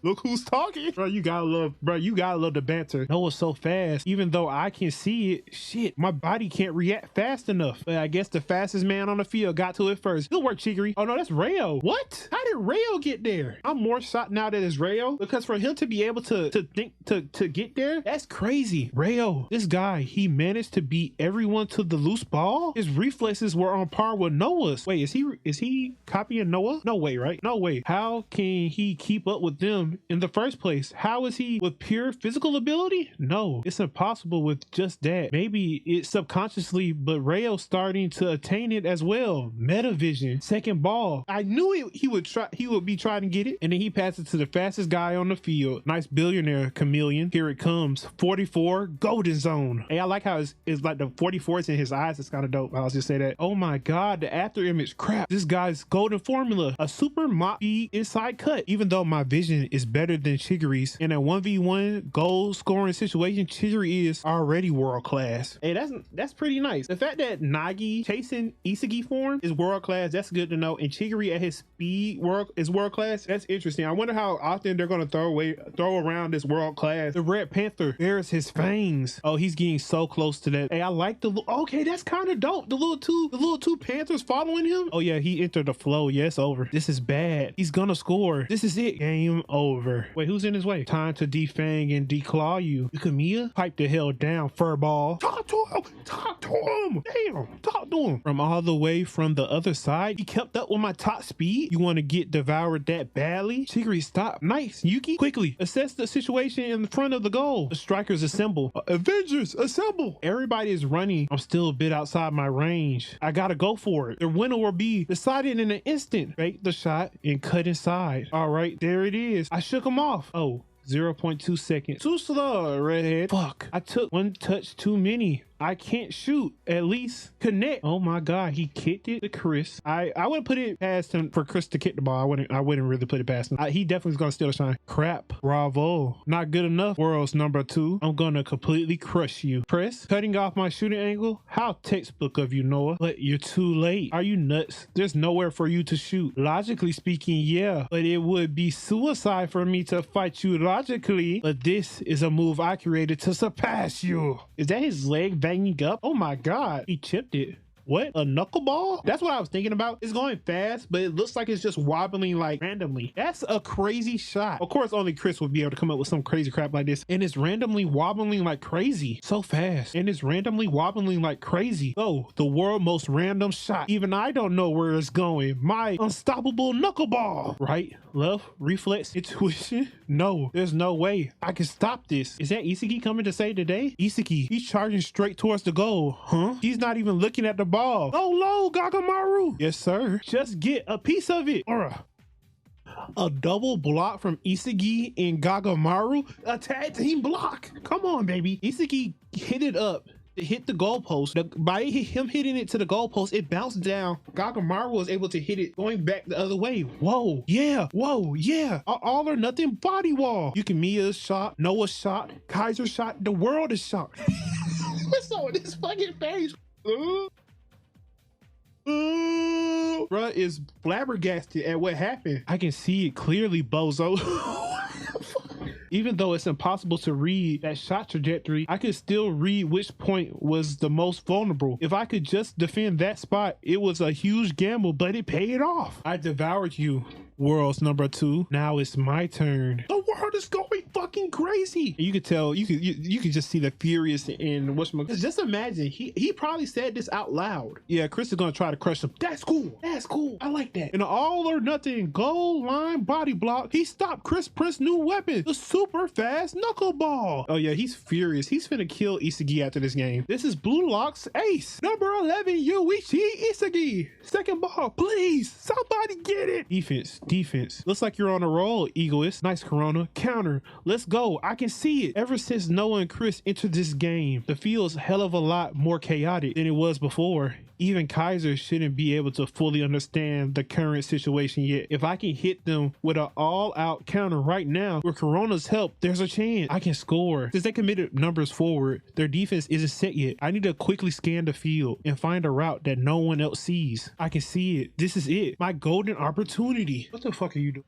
Look who's talking. Bro, you gotta love the banter. Noah's so fast. Even though I can see it, shit, my body can't react fast enough. But I guess the fastest man on the field got to it first. Good work, Chigiri. Oh no, that's Reo. What? How did Reo get there? I'm more shocked now that it's Reo, because for him to be able to get there, that's crazy. Reo, this guy, he managed to beat everyone to the loose ball. His reflexes were on par with Noah's. Wait, is he copying Noah? No way, right? No way. How can he keep up with them in the first place? How is he with pure physical ability? No, it's impossible with just that. Maybe it's subconsciously, but Rayo's starting to attain it as well. Meta vision, second ball. I knew he would be trying to get it, and then he passes to the fastest guy on the field. Nice billionaire chameleon. Here it comes. 44 golden zone. Hey, I like how it's like the 44s in his eyes. It's kind of dope. I'll just say that. Oh my god, the after image. Crap, this guy's golden formula. A super mop speed inside cut. Even though my vision is better than Chigiri's in a 1v1 goal scoring situation, Chigiri is already world class. Hey, that's pretty nice. The fact that Nagi chasing Isagi form is world class, that's good to know. And Chigiri at his speed is world class. That's interesting. I wonder how often they're gonna throw around this world class. The Red Panther, there's his fangs. Oh, he's getting so close to that. Hey, I like okay, that's kind of dope. The little two panthers following him. Oh yeah, he entered the flow. Yes, over. This is bad. He's gonna score. This is it. Game over. Wait, who's in his way? Time to defang and declaw you. Yukimiya, pipe the hell down, furball. Talk to him. Talk to him. Damn, talk to him. From all the way from the other side, he kept up with my top speed. You want to get devoured that badly? Chigiri, stop. Nice. Yuki, quickly assess the situation in front of the goal. The strikers assemble. Avengers, assemble. Everybody is running. I'm still a bit outside my range. I gotta go for it. The winner will be decided in an instant. Fake the shot and cut inside. All right, there it is. I shook him off. Oh, 0.2 seconds. Too slow, redhead. Fuck. I took one touch too many. I can't shoot. At least connect. Oh my god, he kicked it to Chris. I would put it past him for Chris to kick the ball. I wouldn't really put it past him. He definitely is gonna steal the shine. Crap. Bravo. Not good enough. World's number 2. I'm gonna completely crush you. Chris, cutting off my shooting angle. How textbook of you, Noah. But you're too late. Are you nuts? There's nowhere for you to shoot. Logically speaking, yeah, but it would be suicide for me to fight you logically. But this is a move I created to surpass you. Is that his leg banging up? Oh my god, he chipped it. What? A knuckleball? That's what I was thinking about. It's going fast, but it looks like it's just wobbling like randomly. That's a crazy shot. Of course, only Chris would be able to come up with some crazy crap like this. And it's randomly wobbling like crazy. So fast. And it's randomly wobbling like crazy. Oh, the world's most random shot. Even I don't know where it's going. My unstoppable knuckleball. Right? Left, reflex, intuition. No, there's no way I can stop this. Is that Isagi coming to save the day? Isagi, he's charging straight towards the goal. Huh? He's not even looking at the ball. Go low, Gagamaru. Yes, sir. Just get a piece of it. Aura. A double block from Isagi and Gagamaru. A tag team block. Come on, baby. Isagi hit it up. It hit the goalpost. By him hitting it to the goalpost, it bounced down. Gagamaru was able to hit it going back the other way. Whoa, yeah, whoa, yeah. All or nothing body wall. Yukimiya's shot, Noah's shot, Kaiser's shot, the world is shot. What's on this fucking face? Bruh is flabbergasted at what happened. I can see it clearly, bozo. Even though it's impossible to read that shot trajectory, I could still read which point was the most vulnerable. If I could just defend that spot, it was a huge gamble, but it paid off. I devoured you. World's number 2. Now it's my turn. The world is going fucking crazy. And you could tell, you could just see the furious in what's. Just imagine he probably said this out loud. Yeah, Chris is gonna try to crush him. That's cool. That's cool. I like that. In an all or nothing goal line body block, he stopped Chris Prince's new weapon, the super fast knuckleball. Oh yeah, he's furious. He's finna kill Isagi after this game. This is Blue Lock's ace. Number 11, Yuichi Isagi. Second ball, please. Somebody get it. Defense. Looks like you're on a roll, Egoist. Nice Corona. Counter. Let's go. I can see it. Ever since Noah and Chris entered this game, the field's hell of a lot more chaotic than it was before. Even Kaiser shouldn't be able to fully understand the current situation yet. If I can hit them with an all-out counter right now, with Corona's help, there's a chance I can score. Since they committed numbers forward, their defense isn't set yet. I need to quickly scan the field and find a route that no one else sees. I can see it. This is it. My golden opportunity. What the fuck are you doing?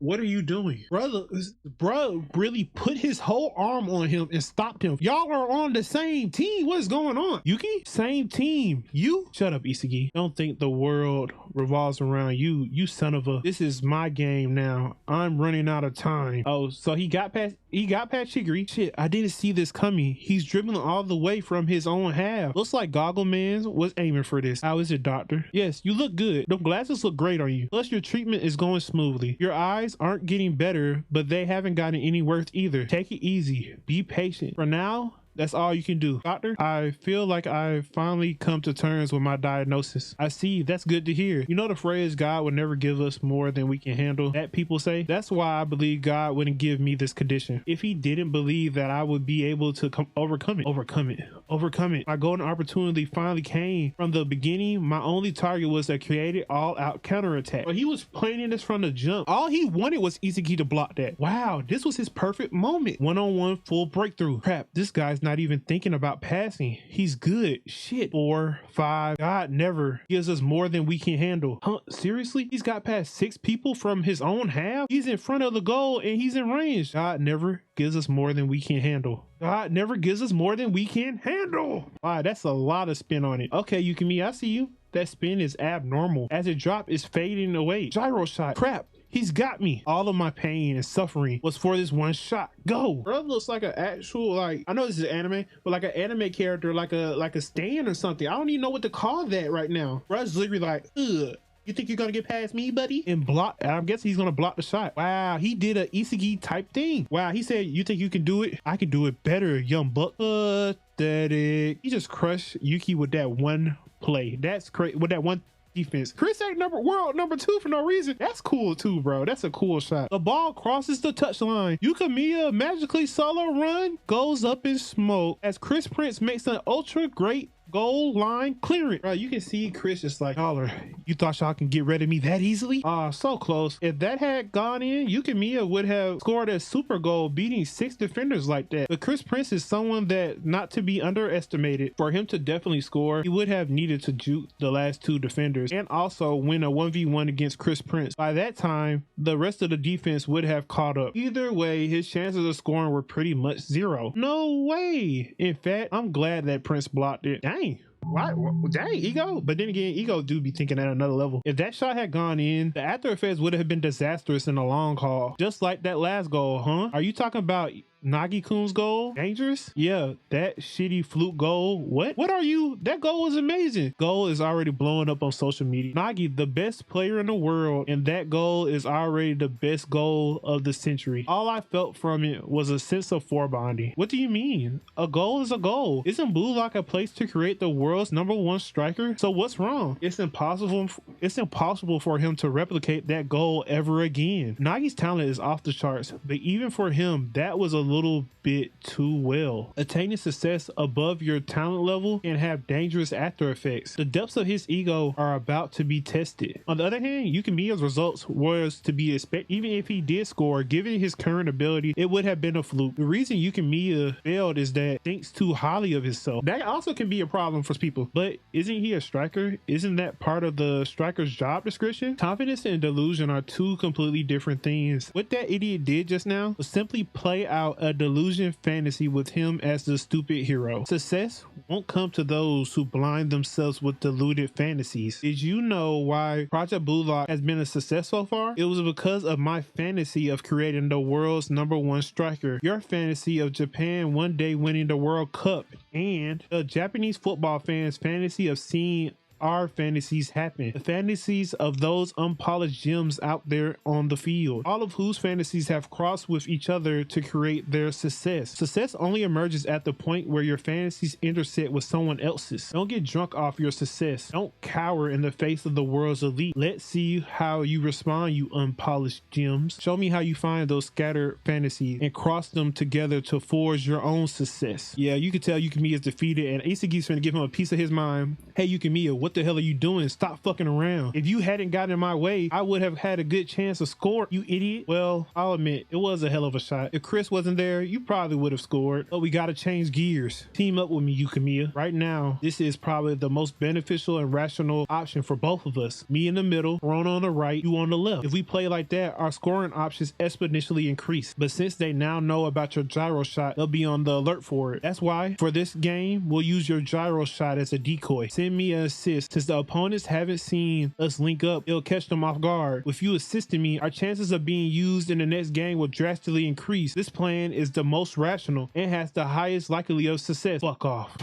What are you doing? Bro really put his whole arm on him and stopped him. Y'all are on the same team. What's going on? Yuki? Same team. You? Shut up, Isagi. Don't think the world revolves around you. You son of a... This is my game now. I'm running out of time. Oh, so he got past Shigiri. Shit, I didn't see this coming. He's dribbling all the way from his own half. Looks like Goggle Man was aiming for this. How is it, doctor? Yes, you look good. The glasses look great on you. Plus, your treatment is going smoothly. Your eyes aren't getting better, but they haven't gotten any worse either. Take it easy. Be patient. For now, that's all you can do. Doctor, I feel like I've finally come to terms with my diagnosis. I see. That's good to hear. You know the phrase, God will never give us more than we can handle, that people say? That's why I believe God wouldn't give me this condition. If he didn't believe that I would be able to overcome it. My golden opportunity finally came. From the beginning, my only target was a created all-out counterattack. But he was planning this from the jump. All he wanted was Isagi to block that. Wow, this was his perfect moment. One-on-one full breakthrough. Crap, this guy's not even thinking about passing. He's good. Shit. 4, 5. God never gives us more than we can handle. Huh? Seriously? He's got past 6 people from his own half? He's in front of the goal and he's in range. God never gives us more than we can handle. God never gives us more than we can handle. Wow, that's a lot of spin on it. Okay, Yukimiya, I see you. That spin is abnormal. As it dropped, it's fading away. Gyro shot. Crap. He's got me. All of my pain and suffering was for this one shot. Go. Bro looks like an actual, like, I know this is anime, but like an anime character, like a stand or something. I don't even know what to call that right now. Bro's literally like, ugh. You think you're gonna get past me, buddy? And block. I guess he's gonna block the shot. Wow, he did a Isagi type thing. Wow, he said, you think you can do it? I can do it better, young buck. Pathetic. He just crushed Yuki with that one play. That's crazy. With that one defense. Chris ain't world number 2 for no reason. That's cool too, bro. That's a cool shot. The ball crosses the touchline. Yukimiya magically solo run goes up in smoke as Chris Prince makes an ultra great goal line clearance. Bro, you can see Chris just like, dollar, you thought y'all can get rid of me that easily? So close. If that had gone in, Yukimiya would have scored a super goal, beating 6 defenders like that. But Chris Prince is someone that not to be underestimated. For him to definitely score, he would have needed to juke the last 2 defenders and also win a 1v1 against Chris Prince. By that time, the rest of the defense would have caught up. Either way, his chances of scoring were pretty much 0. No way. In fact, I'm glad that Prince blocked it. Dang. Why? Dang, Ego. But then again, Ego do be thinking at another level. If that shot had gone in, the after effects would have been disastrous in the long haul. Just like that last goal, huh? Are you talking about Nagi-kun's goal? Dangerous? Yeah, that shitty fluke goal. What are you? That goal was amazing. Goal is already blowing up on social media. Nagi, the best player in the world, and that goal is already the best goal of the century. All I felt from it was a sense of foreboding. What do you mean? A goal is a goal. Isn't Blue Lock a place to create the world's #1 striker? So what's wrong? It's impossible for him to replicate that goal ever again. Nagi's talent is off the charts, but even for him, that was a little bit too well. Attaining success above your talent level can have dangerous after effects. The depths of his ego are about to be tested. On the other hand, Yukimiya's results was to be expected. Even if he did score, given his current ability, it would have been a fluke. The reason Yukimiya failed is that he thinks too highly of himself. That also can be a problem for people. But isn't he a striker? Isn't that part of the striker's job description? Confidence and delusion are 2 completely different things. What that idiot did just now was simply play out a delusion fantasy with him as the stupid hero. Success won't come to those who blind themselves with deluded fantasies. Did you know why Project Blue Lock has been a success so far? It was because of my fantasy of creating the world's #1 striker, your fantasy of Japan one day winning the World Cup, and the Japanese football fans' fantasy of seeing our fantasies happen, the fantasies of those unpolished gems out there on the field, all of whose fantasies have crossed with each other to create their success. Success only emerges at the point where your fantasies intersect with someone else's. Don't get drunk off your success. Don't cower in the face of the world's elite. Let's see how you respond, you unpolished gems. Show me how you find those scattered fantasies and cross them together to forge your own success. Yeah, you can tell Yukimiya is defeated, and Isagi's trying to give him a piece of his mind. Hey Yukimiya, what the hell are you doing? Stop fucking around. If you hadn't gotten in my way, I would have had a good chance of scoring, you idiot. Well, I'll admit, it was a hell of a shot. If Chris wasn't there, you probably would have scored, but we gotta change gears. Team up with me, Yukimiya. Right now, this is probably the most beneficial and rational option for both of us. Me in the middle, Corona on the right, you on the left. If we play like that, our scoring options exponentially increase. But since they now know about your gyro shot, they'll be on the alert for it. That's why, for this game, we'll use your gyro shot as a decoy. Send me an assist. Since the opponents haven't seen us link up, it'll catch them off guard. With you assisting me, our chances of being used in the next game will drastically increase. This plan is the most rational and has the highest likelihood of success. Fuck off.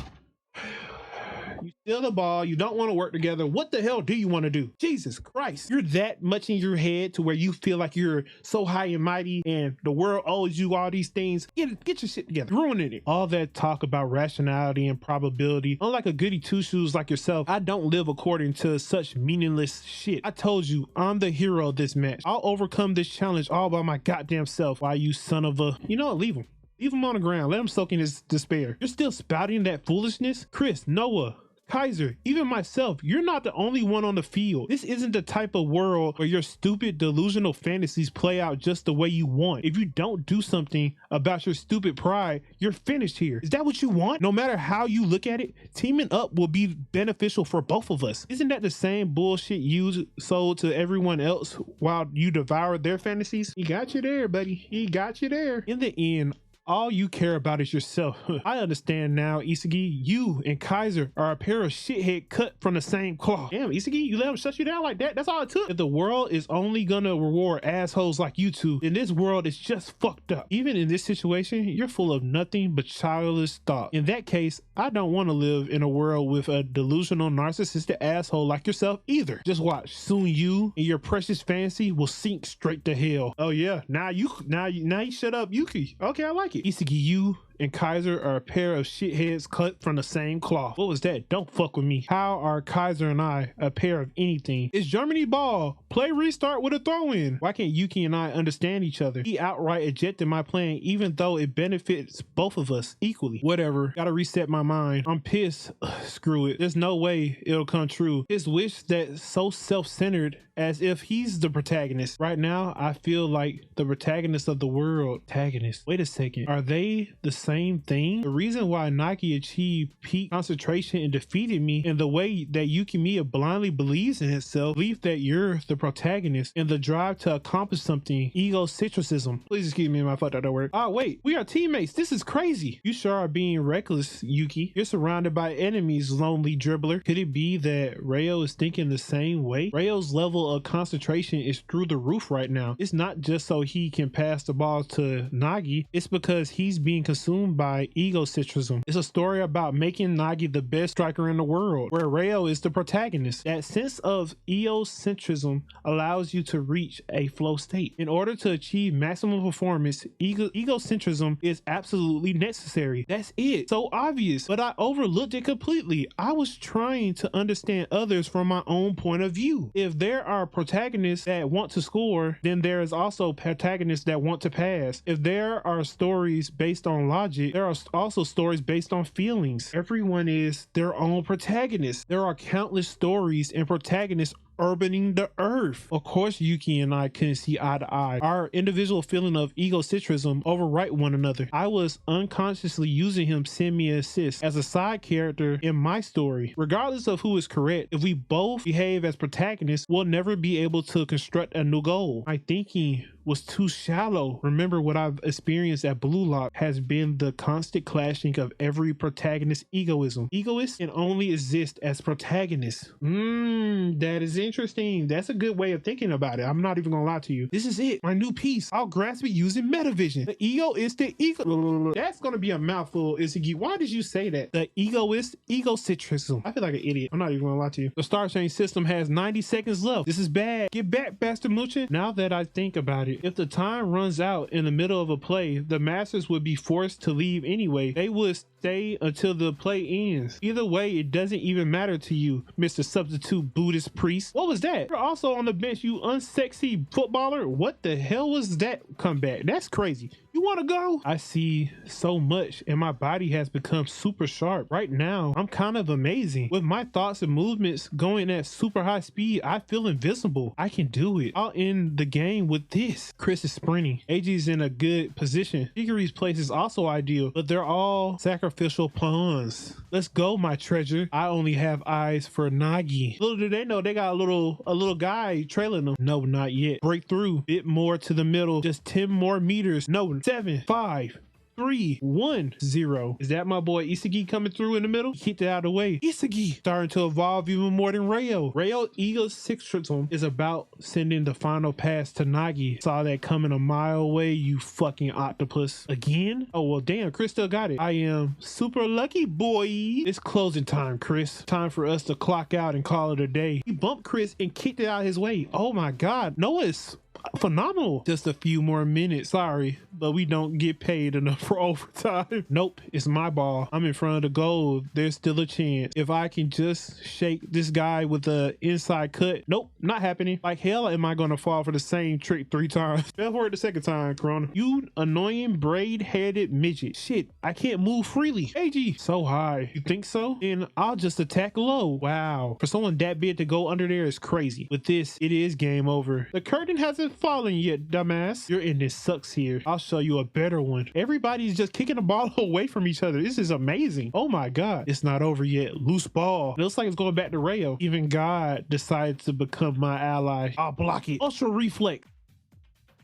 You steal the ball, you don't want to work together. What the hell do you want to do? Jesus Christ. You're that much in your head to where you feel like you're so high and mighty and the world owes you all these things. Get your shit together. Ruining it. All that talk about rationality and probability. Unlike a goody two-shoes like yourself, I don't live according to such meaningless shit. I told you, I'm the hero of this match. I'll overcome this challenge all by my goddamn self. Why, you son of a... You know what? Leave him. Leave him on the ground. Let him soak in his despair. You're still spouting that foolishness? Chris, Noah, Kaiser, even myself, you're not the only one on the field. This isn't the type of world where your stupid delusional fantasies play out just the way you want. If you don't do something about your stupid pride, you're finished here. Is that what you want? No matter how you look at it, teaming up will be beneficial for both of us. Isn't that the same bullshit you sold to everyone else while you devoured their fantasies? He got you there, buddy. He got you there. In the end, all you care about is yourself. I understand now, Isagi. You and Kaiser are a pair of shithead cut from the same cloth. Damn, Isagi, you let him shut you down like that? That's all it took. If the world is only gonna reward assholes like you two, then this world is just fucked up. Even in this situation, you're full of nothing but childish thought. In that case, I don't want to live in a world with a delusional, narcissistic asshole like yourself either. Just watch. Soon you and your precious fancy will sink straight to hell. Oh yeah, now you shut up, Yuki. Okay, I like it. Isagi, you and Kaiser are a pair of shitheads cut from the same cloth. What was that? Don't fuck with me. How are Kaiser and I a pair of anything? It's Germany ball. Play restart with a throw-in. Why can't Yuki and I understand each other? He outright ejected my plan even though it benefits both of us equally. Whatever. Gotta reset my mind. I'm pissed. Screw it. There's no way it'll come true. His wish that's so self-centered as if he's the protagonist. Right now, I feel like the protagonist of the world. Protagonist. Wait a second. Are they the same thing? The reason why Nagi achieved peak concentration and defeated me, and the way that Yukimiya blindly believes in himself, belief that you're the protagonist, and the drive to accomplish something, egocentrism. Please excuse me if I fucked up that word. Oh wait, we are teammates. This is crazy. You sure are being reckless, Yuki. You're surrounded by enemies, lonely dribbler. Could it be that Reo is thinking the same way? Reo's level of concentration is through the roof right now. It's not just so he can pass the ball to Nagi, it's because he's being consumed by egocentrism. It's a story about making Nagi the best striker in the world, where Reo is the protagonist. That sense of egocentrism allows you to reach a flow state. In order to achieve maximum performance, egocentrism is absolutely necessary. That's it. So obvious, but I overlooked it completely. I was trying to understand others from my own point of view. If there are protagonists that want to score, then there is also protagonists that want to pass. If there are stories based on logic, there are also stories based on feelings. Everyone is their own protagonist. There are countless stories and protagonists orbiting the earth. Of course, Yuki and I couldn't see eye to eye. Our individual feeling of egocentrism overwrite one another. I was unconsciously using him send me assist as a side character in my story. Regardless of who is correct, if we both behave as protagonists, we'll never be able to construct a new goal. My thinking was too shallow. Remember, what I've experienced at Blue Lock has been the constant clashing of every protagonist's egoism. Egoists can only exist as protagonists. That is interesting. That's a good way of thinking about it. I'm not even gonna lie to you. This is it, my new piece. I'll grasp it using metavision. The egoistic ego. That's gonna be a mouthful, Isagi. Why did you say that? The egoist egocentrism. I feel like an idiot. I'm not even gonna lie to you. The Star Chain system has 90 seconds left. This is bad. Get back, Bastard Muchin. Now that I think about it, if the time runs out in the middle of a play, the masters would be forced to leave anyway. They would stay until the play ends. Either way, it doesn't even matter to you, Mr. Substitute Buddhist Priest. What was that? You're also on the bench, you unsexy footballer. What the hell was that comeback? That's crazy. You want to go? I see so much and my body has become super sharp. Right now, I'm kind of amazing. With my thoughts and movements going at super high speed, I feel invincible. I can do it. I'll end the game with this. Chris is sprinting. AG's in a good position. Shiguri's place is also ideal, but they're all sacrificial pawns. Let's go, my treasure. I only have eyes for Nagi. Little do they know they got a little guy trailing them. No, not yet. Breakthrough. Bit more to the middle. Just 10 more meters. No, 7, 5, 3, 1, 0. Is that my boy Isagi coming through in the middle? He kicked it out of the way. Isagi starting to evolve even more than Reo. Reo egocentrism is about sending the final pass to Nagi. Saw that coming a mile away, you fucking octopus. Again? Oh, well, damn, Chris still got it. I am super lucky, boy. It's closing time, Chris. Time for us to clock out and call it a day. He bumped Chris and kicked it out of his way. Oh my God. Noah's phenomenal. Just a few more minutes. Sorry, but we don't get paid enough for overtime. Nope, it's my ball. I'm in front of the goal. There's still a chance. If I can just shake this guy with the inside cut. Nope, not happening. Like hell am I gonna fall for the same trick 3 times. Fell for it the second time, Corona. You annoying braid-headed midget. Shit, I can't move freely. AG, so high. You think so? Then I'll just attack low. Wow, for someone that big to go under there is crazy. With this, it is game over. The curtain hasn't fallen yet, dumbass. Your ending sucks here. I'll show you a better one. Everybody's just kicking the ball away from each other. This is amazing. Oh my God. It's not over yet. Loose ball. It looks like it's going back to Reo. Even God decided to become my ally. I'll block it. Ultra reflect.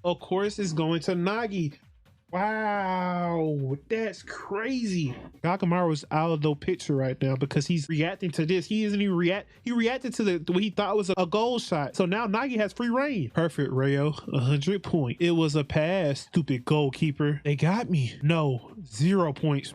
Of course, it's going to Nagi. Wow, that's crazy. Gakamaru's out of the picture right now because he's reacting to this. He isn't even he reacted to what he thought was a goal shot. So now Nagi has free reign. Perfect, Reo. 100 points. It was a pass, stupid goalkeeper. They got me. No, 0 points.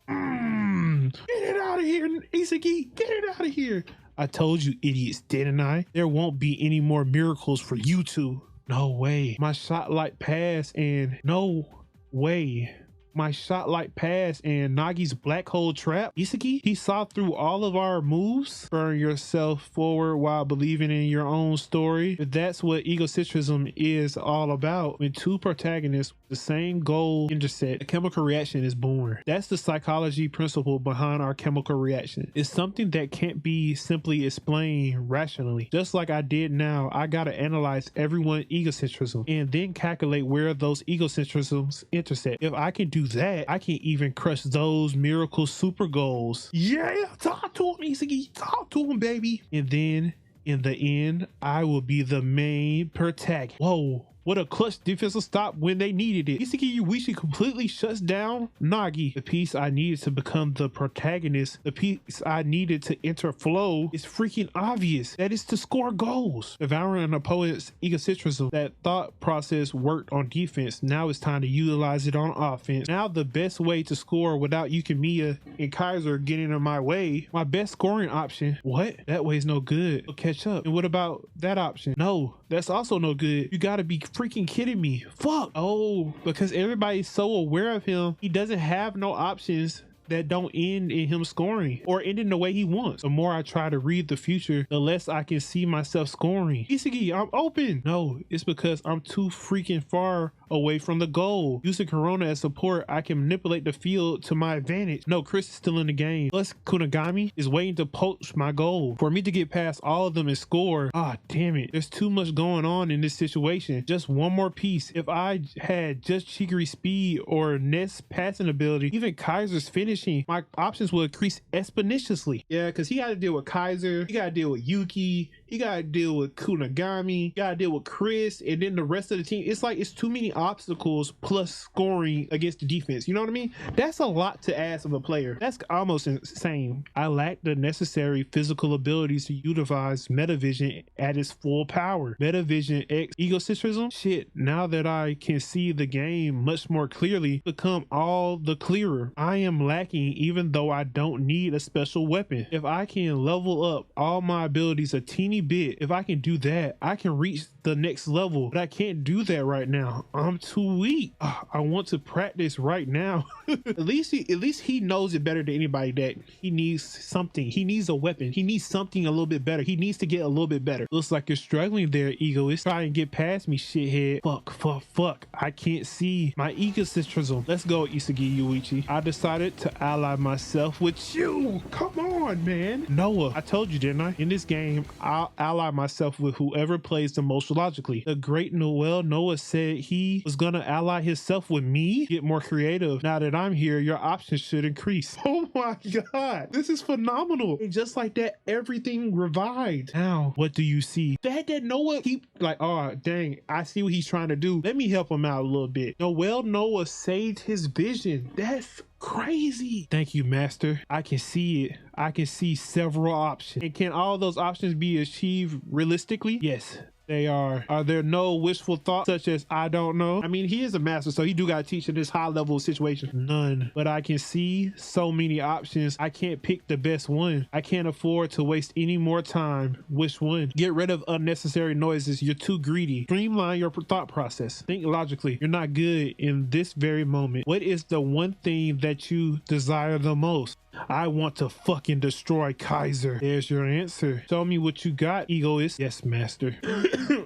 Get it out of here, Isagi. Get it out of here. I told you, idiots, didn't I? There won't be any more miracles for you two. No way. My shot like pass and no way. My shot like pass and Nagi's black hole trap. Isagi, he saw through all of our moves. Spurring yourself forward while believing in your own story. But that's what egocentrism is all about. When two protagonists with the same goal intersect, a chemical reaction is born. That's the psychology principle behind our chemical reaction. It's something that can't be simply explained rationally. Just like I did now, I gotta analyze everyone's egocentrism and then calculate where those egocentrisms intersect. If I can do that, I can even crush those miracle super goals. Yeah, talk to him, Isagi. Talk to him, baby. And then in the end, I will be the main protagonist. Whoa. What a clutch defensive stop when they needed it. Isagi Yuichi completely shuts down Nagi. The piece I needed to become the protagonist, the piece I needed to enter flow is freaking obvious. That is to score goals. Devouring an opponent's egocentrism, that thought process worked on defense. Now it's time to utilize it on offense. Now the best way to score without Yukimiya and Kaiser getting in my way, my best scoring option. What? That way's no good. I'll catch up. And what about that option? No, that's also no good. You gotta be freaking kidding me. Fuck. Oh, because everybody's so aware of him, he doesn't have no options that don't end in him scoring or ending the way he wants. The more I try to read the future, the less I can see myself scoring. Isagi, I'm open. No, it's because I'm too freaking far away from the goal. Using Corona as support, I can manipulate the field to my advantage. No, Chris is still in the game. Plus, Kunigami is waiting to poach my goal. For me to get past all of them and score, damn it. There's too much going on in this situation. Just one more piece. If I had just Chigiri's speed or Ness passing ability, even Kaiser's finishing, my options will increase exponentially. Yeah, because he got to deal with Kaiser, he got to deal with Yuki, he got to deal with Kunigami, got to deal with Chris, and then the rest of the team. It's like it's too many obstacles plus scoring against the defense. You know what I mean? That's a lot to ask of a player. That's almost insane. I lack the necessary physical abilities to utilize Metavision at its full power. Metavision X Egocentrism? Shit, now that I can see the game much more clearly, become all the clearer. I am lacking even though I don't need a special weapon. If I can level up all my abilities a teeny bit, if I can do that, I can reach the next level, but I can't do that right now. I'm too weak. I want to practice right now. At least he knows it better than anybody that he needs something. He needs a weapon. He needs something a little bit better. He needs to get a little bit better. Looks like you're struggling there, Egoist. Try and get past me, shithead. Fuck. I can't see my egocentrism. Let's go, Isagi Yuichi. I decided to ally myself with you. Come on, man. Noah, I told you, didn't I? In this game, I'll ally myself with whoever plays the most logically. The great Noah said he was gonna ally himself with me. Get more creative. Now that I'm here, your options should increase. Oh my god, this is phenomenal. And just like that, everything revived. Now, what do you see? That Noah keep like, oh dang, I see what he's trying to do. Let me help him out a little bit. Noah saved his vision. That's crazy. Thank you, master. I can see it. I can see several options. And can all those options be achieved realistically? Yes. They are. Are there no wishful thoughts such as I don't know? I mean, he is a master, so he do got to teach in this high level situation. None. But I can see so many options. I can't pick the best one. I can't afford to waste any more time. Which one? Get rid of unnecessary noises. You're too greedy. Streamline your thought process. Think logically. You're not good in this very moment. What is the one thing that you desire the most? I want to fucking destroy Kaiser. There's your answer. Show me what you got, Egoist. Yes, master.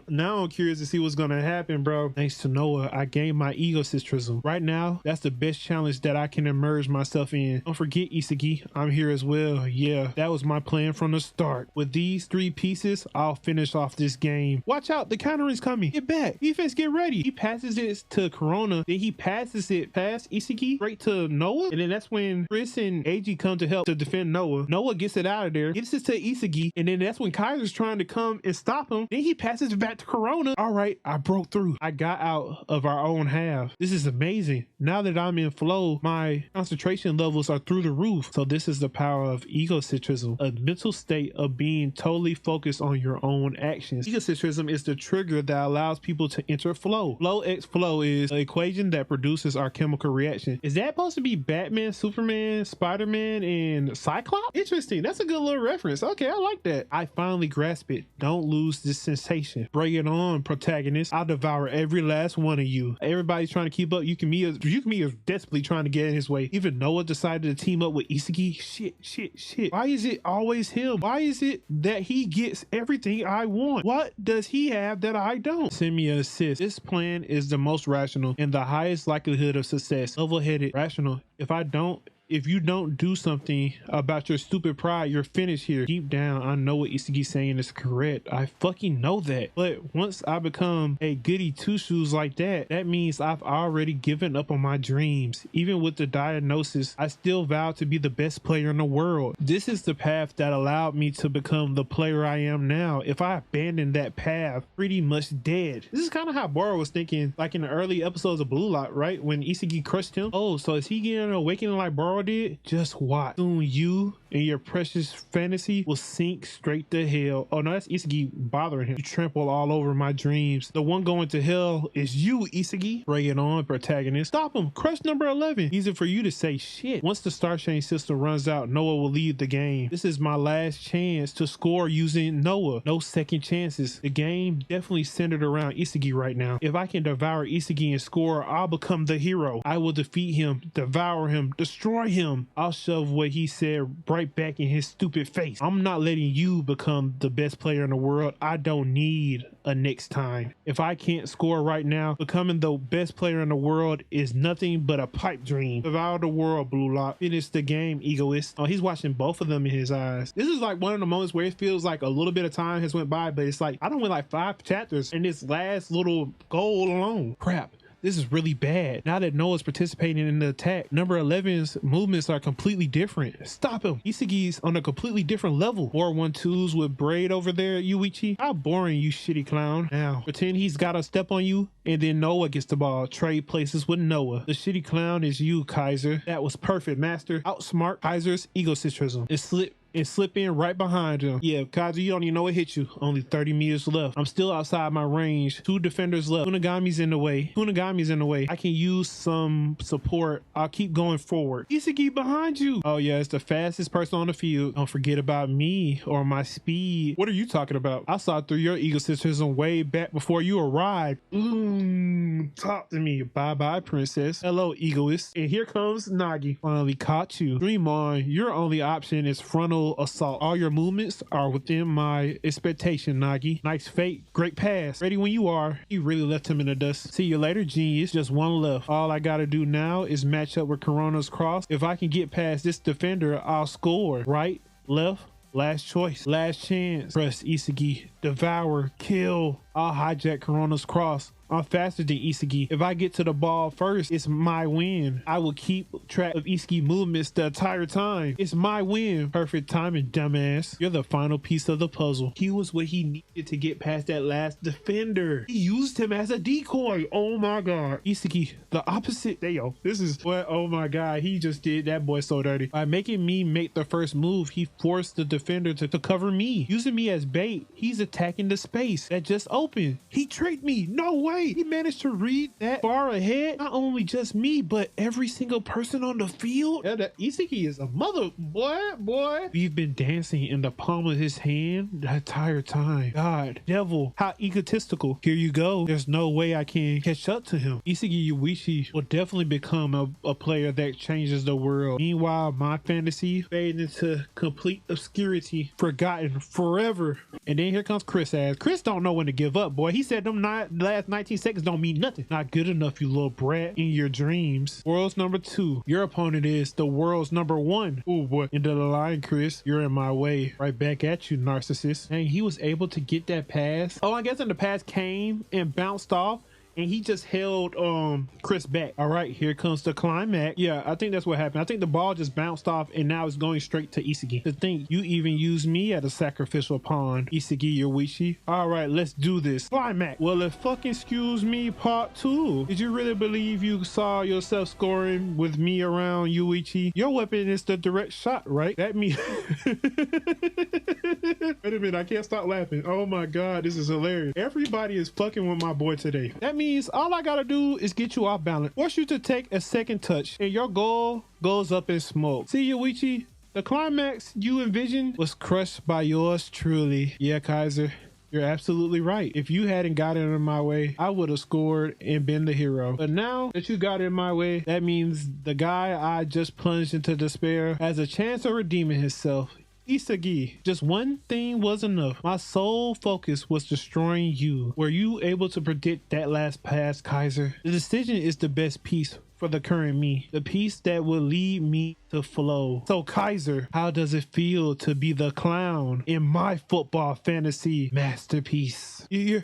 Now I'm curious to see what's gonna happen, bro. Thanks to Noah, I gained my egocentrism. Right now, that's the best challenge that I can immerse myself in. Don't forget, Isagi, I'm here as well. Yeah, that was my plan from the start. With these 3 pieces, I'll finish off this game. Watch out, the counter is coming. Get back. Defense, get ready. He passes it to Corona, then he passes it past Isagi straight to Noah, and then that's when Chris and AG come to help to defend Noah. Noah gets it out of there, gets it to Isagi, and then that's when Kaiser's trying to come and stop him. Then he passes it back to Corona. All right, I broke through. I got out of our own half. This is amazing. Now that I'm in flow, my concentration levels are through the roof. So this is the power of egocentrism, a mental state of being totally focused on your own actions. Egocentrism is the trigger that allows people to enter flow. Flow X flow is the equation that produces our chemical reaction. Is that supposed to be Batman, Superman, Spider-Man, and Cyclops? Interesting. That's a good little reference. Okay, I like that. I finally grasp it. Don't lose this sensation. Bring it on, protagonist. I'll devour every last one of you. Everybody's trying to keep up. Yukimiya is desperately trying to get in his way. Even Noah decided to team up with Isagi. Shit. Why is it always him? Why is it that he gets everything I want? What does he have that I don't? Send me an assist. This plan is the most rational and the highest likelihood of success. Level-headed, rational. If you don't do something about your stupid pride, you're finished here. Deep down, I know what Isagi's saying is correct. I fucking know that. But once I become a goody two-shoes like that, that means I've already given up on my dreams. Even with the diagnosis, I still vow to be the best player in the world. This is the path that allowed me to become the player I am now. If I abandon that path, pretty much dead. This is kind of how Boro was thinking, like in the early episodes of Blue Lock, right? When Isagi crushed him. Oh, so is he getting an awakening like Boro did? Just watch. Soon you and your precious fantasy will sink straight to hell. Oh no, that's Isagi bothering him. You trample all over my dreams. The one going to hell is you, Isagi. Bring it on, protagonist. Stop him. Crush number 11. Easy for you to say shit. Once the star chain system runs out, Noah will leave the game. This is my last chance to score using Noah. No second chances. The game definitely centered around Isagi right now. If I can devour Isagi and score, I'll become the hero. I will defeat him, devour him, destroy him. I'll shove what he said right back in his stupid face. I'm not letting you become the best player in the world. I don't need a next time. If I can't score right now, becoming the best player in the world is nothing but a pipe dream. Devour the world, Blue Lock. Finish the game, Egoist. Oh, he's watching both of them in his eyes. This is like one of the moments where it feels like a little bit of time has went by, but it's like I don't went like 5 chapters in this last little goal alone. Crap. This is really bad. Now that Noah's participating in the attack, number 11's movements are completely different. Stop him. Isagi's on a completely different level. 4-1-2s with Braid over there, Yuichi. How boring, you shitty clown. Now, pretend he's got a step on you, and then Noah gets the ball. Trade places with Noah. The shitty clown is you, Kaiser. That was perfect, master. Outsmart Kaiser's egocentrism. And slip in right behind him. Yeah, Kaiser, you don't even know what hit you. Only 30 meters left. I'm still outside my range. 2 defenders left. Kunigami's in the way. I can use some support. I'll keep going forward. Isagi behind you. Oh yeah, it's the fastest person on the field. Don't forget about me or my speed. What are you talking about? I saw through your egocentrism way back before you arrived. Talk to me. Bye-bye, princess. Hello, egoist. And here comes Nagi. Finally caught you. Dream on. Your only option is frontal assault. All your movements are within my expectation, Nagi. Nice fake, great pass. Ready when you are. He really left him in the dust. See you later, genius. Just one left. All I gotta do now is match up with Corona's cross. If I can get past this defender, I'll score. Right, left, last choice, last chance. Press Isagi, devour, kill. I'll hijack Corona's cross. I'm faster than Isagi. If I get to the ball first, it's my win. I will keep track of Isagi movements the entire time. It's my win. Perfect timing, dumbass. You're the final piece of the puzzle. He was what he needed to get past that last defender. He used him as a decoy. Oh my god. Isagi, the opposite. Yo, this is what, oh my god, he just did. That boy so dirty. By making me make the first move, he forced the defender to cover me. Using me as bait, he's attacking the space that just opened. He tricked me. No way. He managed to read that far ahead. Not only just me, but every single person on the field. Yeah, that Isagi is a mother, boy. We've been dancing in the palm of his hand the entire time. God, devil, how egotistical. Here you go. There's no way I can catch up to him. Isagi Yuichi will definitely become a player that changes the world. Meanwhile, my fantasy fades into complete obscurity, forgotten forever. And then here comes Chris ass. Chris don't know when to give up, boy. He said them last 19 seconds don't mean nothing. Not good enough, you little brat. In your dreams. World's number 2. Your opponent is the world's number 1. Oh boy. Into the line, Chris. You're in my way. Right back at you, narcissist. And he was able to get that pass. Oh, I guess in the pass came and bounced off. And he just held Chris back. All right, here comes the climax. Yeah, I think that's what happened. I think the ball just bounced off and now it's going straight to Isagi. To think you even used me as a sacrificial pawn, Isagi Yuichi. All right, let's do this. Climax. Well, if fucking excuse me, part 2. Did you really believe you saw yourself scoring with me around, Yuichi? Your weapon is the direct shot, right? That means... Wait a minute, I can't stop laughing. Oh my god, this is hilarious. Everybody is fucking with my boy today. That means all I gotta do is get you off balance, force you to take a second touch, and your goal goes up in smoke. See, Yuichi, the climax you envisioned was crushed by yours truly. Yeah, Kaiser, you're absolutely right. If you hadn't gotten in my way, I would have scored and been the hero. But now that you got in my way, that means the guy I just plunged into despair has a chance of redeeming himself. Isagi, just one thing was enough. My sole focus was destroying you. Were you able to predict that last pass, Kaiser? The decision is the best piece for the current me, the piece that will lead me to flow. So Kaiser, how does it feel to be the clown in my football fantasy masterpiece? You're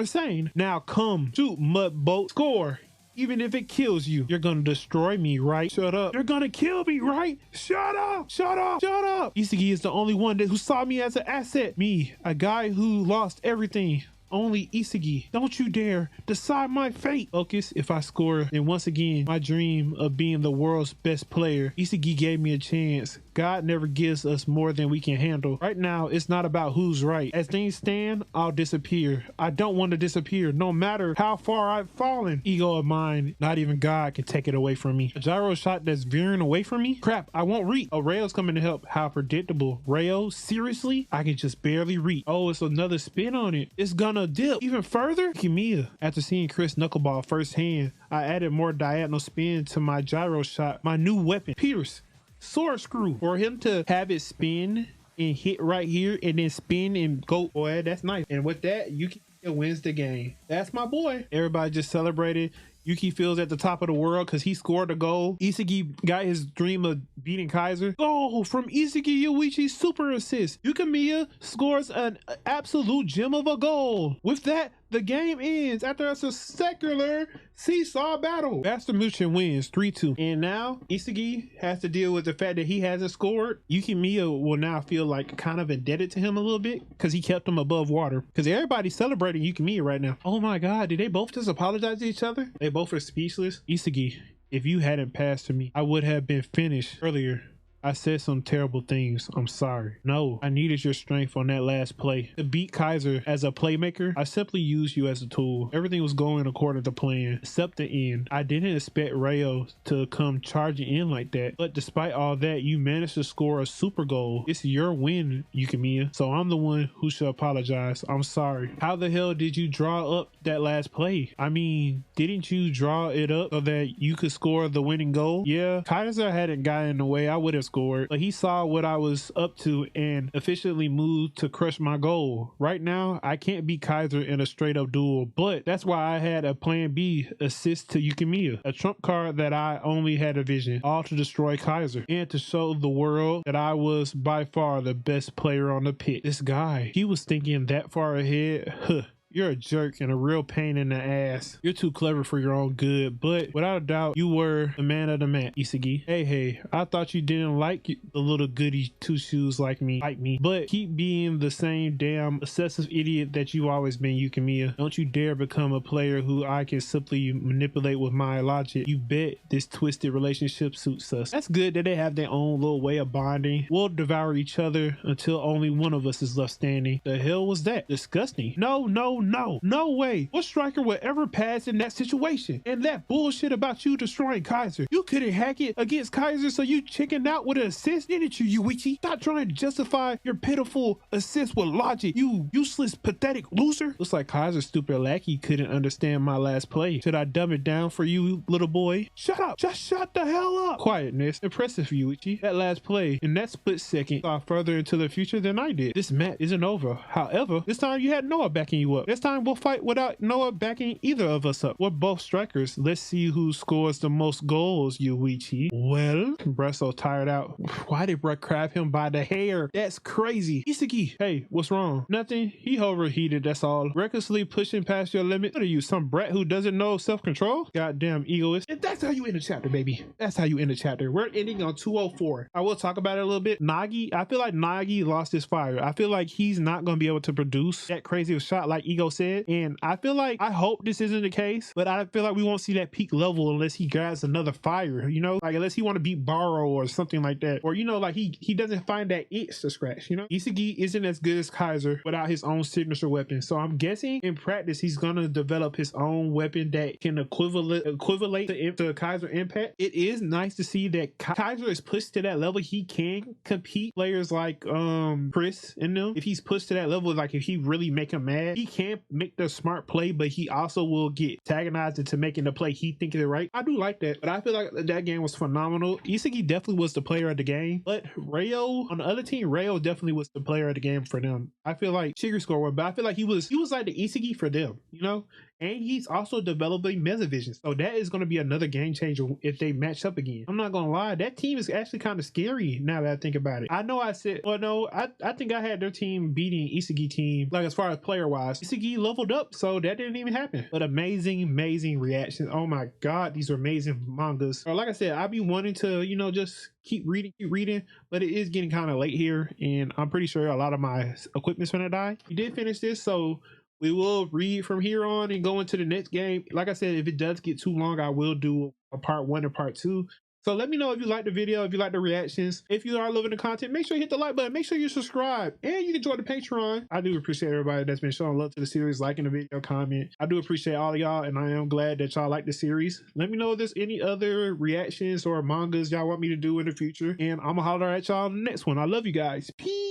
insane. Now come, shoot, mud boat, score. Even if it kills you, you're gonna destroy me, right? Shut up. You're gonna kill me, right? Shut up. Shut up. Shut up. Isagi is the only one who saw me as an asset. Me, a guy who lost everything. only Isagi. Don't you dare decide my fate. Focus. If I score, then once again, my dream of being the world's best player. Isagi gave me a chance. God never gives us more than we can handle. Right now, it's not about who's right. As things stand, I'll disappear. I don't want to disappear, no matter how far I've fallen. Ego of mine, not even God can take it away from me. A gyro shot that's veering away from me? Crap, I won't reach. Oh, Reo's coming to help. How predictable. Reo, seriously? I can just barely reach. Oh, it's another spin on it. It's gonna dip even further. Yukimiya. After seeing Chris knuckleball firsthand, I added more diagonal spin to my gyro shot. My new weapon, Pierce. Sword screw. For him to have it spin and hit right here and then spin and go, boy, that's nice. And with that, Yuki wins the game. That's my boy. Everybody just celebrated. Yuki feels at the top of the world because he scored a goal. Isagi got his dream of beating Kaiser. Goal from Isagi Yuichi's super assist. Yukimiya scores an absolute gem of a goal. With that, the game ends after a spectacular seesaw battle. Master Muchin wins 3-2. And now Isagi has to deal with the fact that he hasn't scored. Yukimiya will now feel like kind of indebted to him a little bit because he kept him above water. Because everybody's celebrating Yukimiya right now. Oh my God, did they both just apologize to each other? They both are speechless. Isagi, if you hadn't passed to me, I would have been finished earlier. I said some terrible things. I'm sorry. No, I needed your strength on that last play. To beat Kaiser as a playmaker, I simply used you as a tool. Everything was going according to plan, except the end. I didn't expect Reo to come charging in like that, but despite all that, you managed to score a super goal. It's your win, Yukimiya, so I'm the one who should apologize. I'm sorry. How the hell did you draw up that last play? I mean, didn't you draw it up so that you could score the winning goal? Yeah, Kaiser hadn't gotten in the way. I would have scored, but he saw what I was up to and efficiently moved to crush my goal. Right now, I can't beat Kaiser in a straight up duel, but that's why I had a plan B, assist to Yukimiya, a trump card that I only had a vision, all to destroy Kaiser and to show the world that I was by far the best player on the pitch. This guy, he was thinking that far ahead. Huh. You're a jerk and a real pain in the ass. You're too clever for your own good, but without a doubt, you were the man of the match, Isagi. Hey, I thought you didn't like the little goody two shoes like me, but keep being the same damn obsessive idiot that you always been, Yukimiya. Don't you dare become a player who I can simply manipulate with my logic. You bet this twisted relationship suits us. That's good that they have their own little way of bonding. We'll devour each other until only one of us is left standing. The hell was that? Disgusting. No way. What striker would ever pass in that situation? And that bullshit about you destroying Kaiser. You couldn't hack it against Kaiser, so you chickened out with an assist, didn't you, Yuichi? Stop trying to justify your pitiful assist with logic, you useless, pathetic loser. Looks like Kaiser's stupid lackey couldn't understand my last play. Should I dumb it down for you, little boy? Shut up. Just shut the hell up. Quietness. Impressive, Yuichi. That last play in that split second saw further into the future than I did. This match isn't over. However, this time you had Noah backing you up. This time we'll fight without Noah backing either of us up. We're both strikers. Let's see who scores the most goals, Yuichi. Well, bruh so tired out. Why did bruh grab him by the hair? That's crazy. Isagi, hey, what's wrong? Nothing. He overheated, that's all. Recklessly pushing past your limit. What are you, some brat who doesn't know self-control? Goddamn egoist. And that's how you end the chapter, baby. That's how you end the chapter. We're ending on 204. I will talk about it a little bit. Nagi, I feel like Nagi lost his fire. I feel like he's not going to be able to produce that crazy of shot like Ego said, and I feel like, I hope this isn't the case, but I feel like we won't see that peak level unless he grabs another fire, you know, like unless he want to beat Borrow or something like that, or you know, like he doesn't find that itch to scratch, you know. Isagi isn't as good as Kaiser without his own signature weapon, so I'm guessing in practice he's gonna develop his own weapon that can equivalent to Kaiser impact. It is nice to see that Kaiser is pushed to that level. He can compete players like Chris and them. If he's pushed to that level, like if he really make him mad, he can make the smart play, but he also will get antagonized into making the play he thinks is right. I do like that, but I feel like that game was phenomenal. Isagi definitely was the player of the game, but Reo on the other team, Reo definitely was the player of the game for them. I feel like Shigeru scored one, but I feel like he was like the Isagi for them, you know. And he's also developing Mesovision. So that is going to be another game changer if they match up again. I'm not going to lie. That team is actually kind of scary now that I think about it. I know I said, well, no, I think I had their team beating Isagi team, like as far as player wise. Isagi leveled up, so that didn't even happen. But amazing reactions. Oh my God, these are amazing mangas. Or like I said, I'd be wanting to, you know, just keep reading, but it is getting kind of late here. And I'm pretty sure a lot of my equipment's going to die. We did finish this, so we will read from here on and go into the next game. Like I said, if it does get too long, I will do a part 1 and part 2. So let me know if you like the video, if you like the reactions. If you are loving the content, make sure you hit the like button. Make sure you subscribe. And you can join the Patreon. I do appreciate everybody that's been showing love to the series, liking the video, comment. I do appreciate all of y'all, and I am glad that y'all like the series. Let me know if there's any other reactions or mangas y'all want me to do in the future. And I'm going to holler at y'all in the next one. I love you guys. Peace.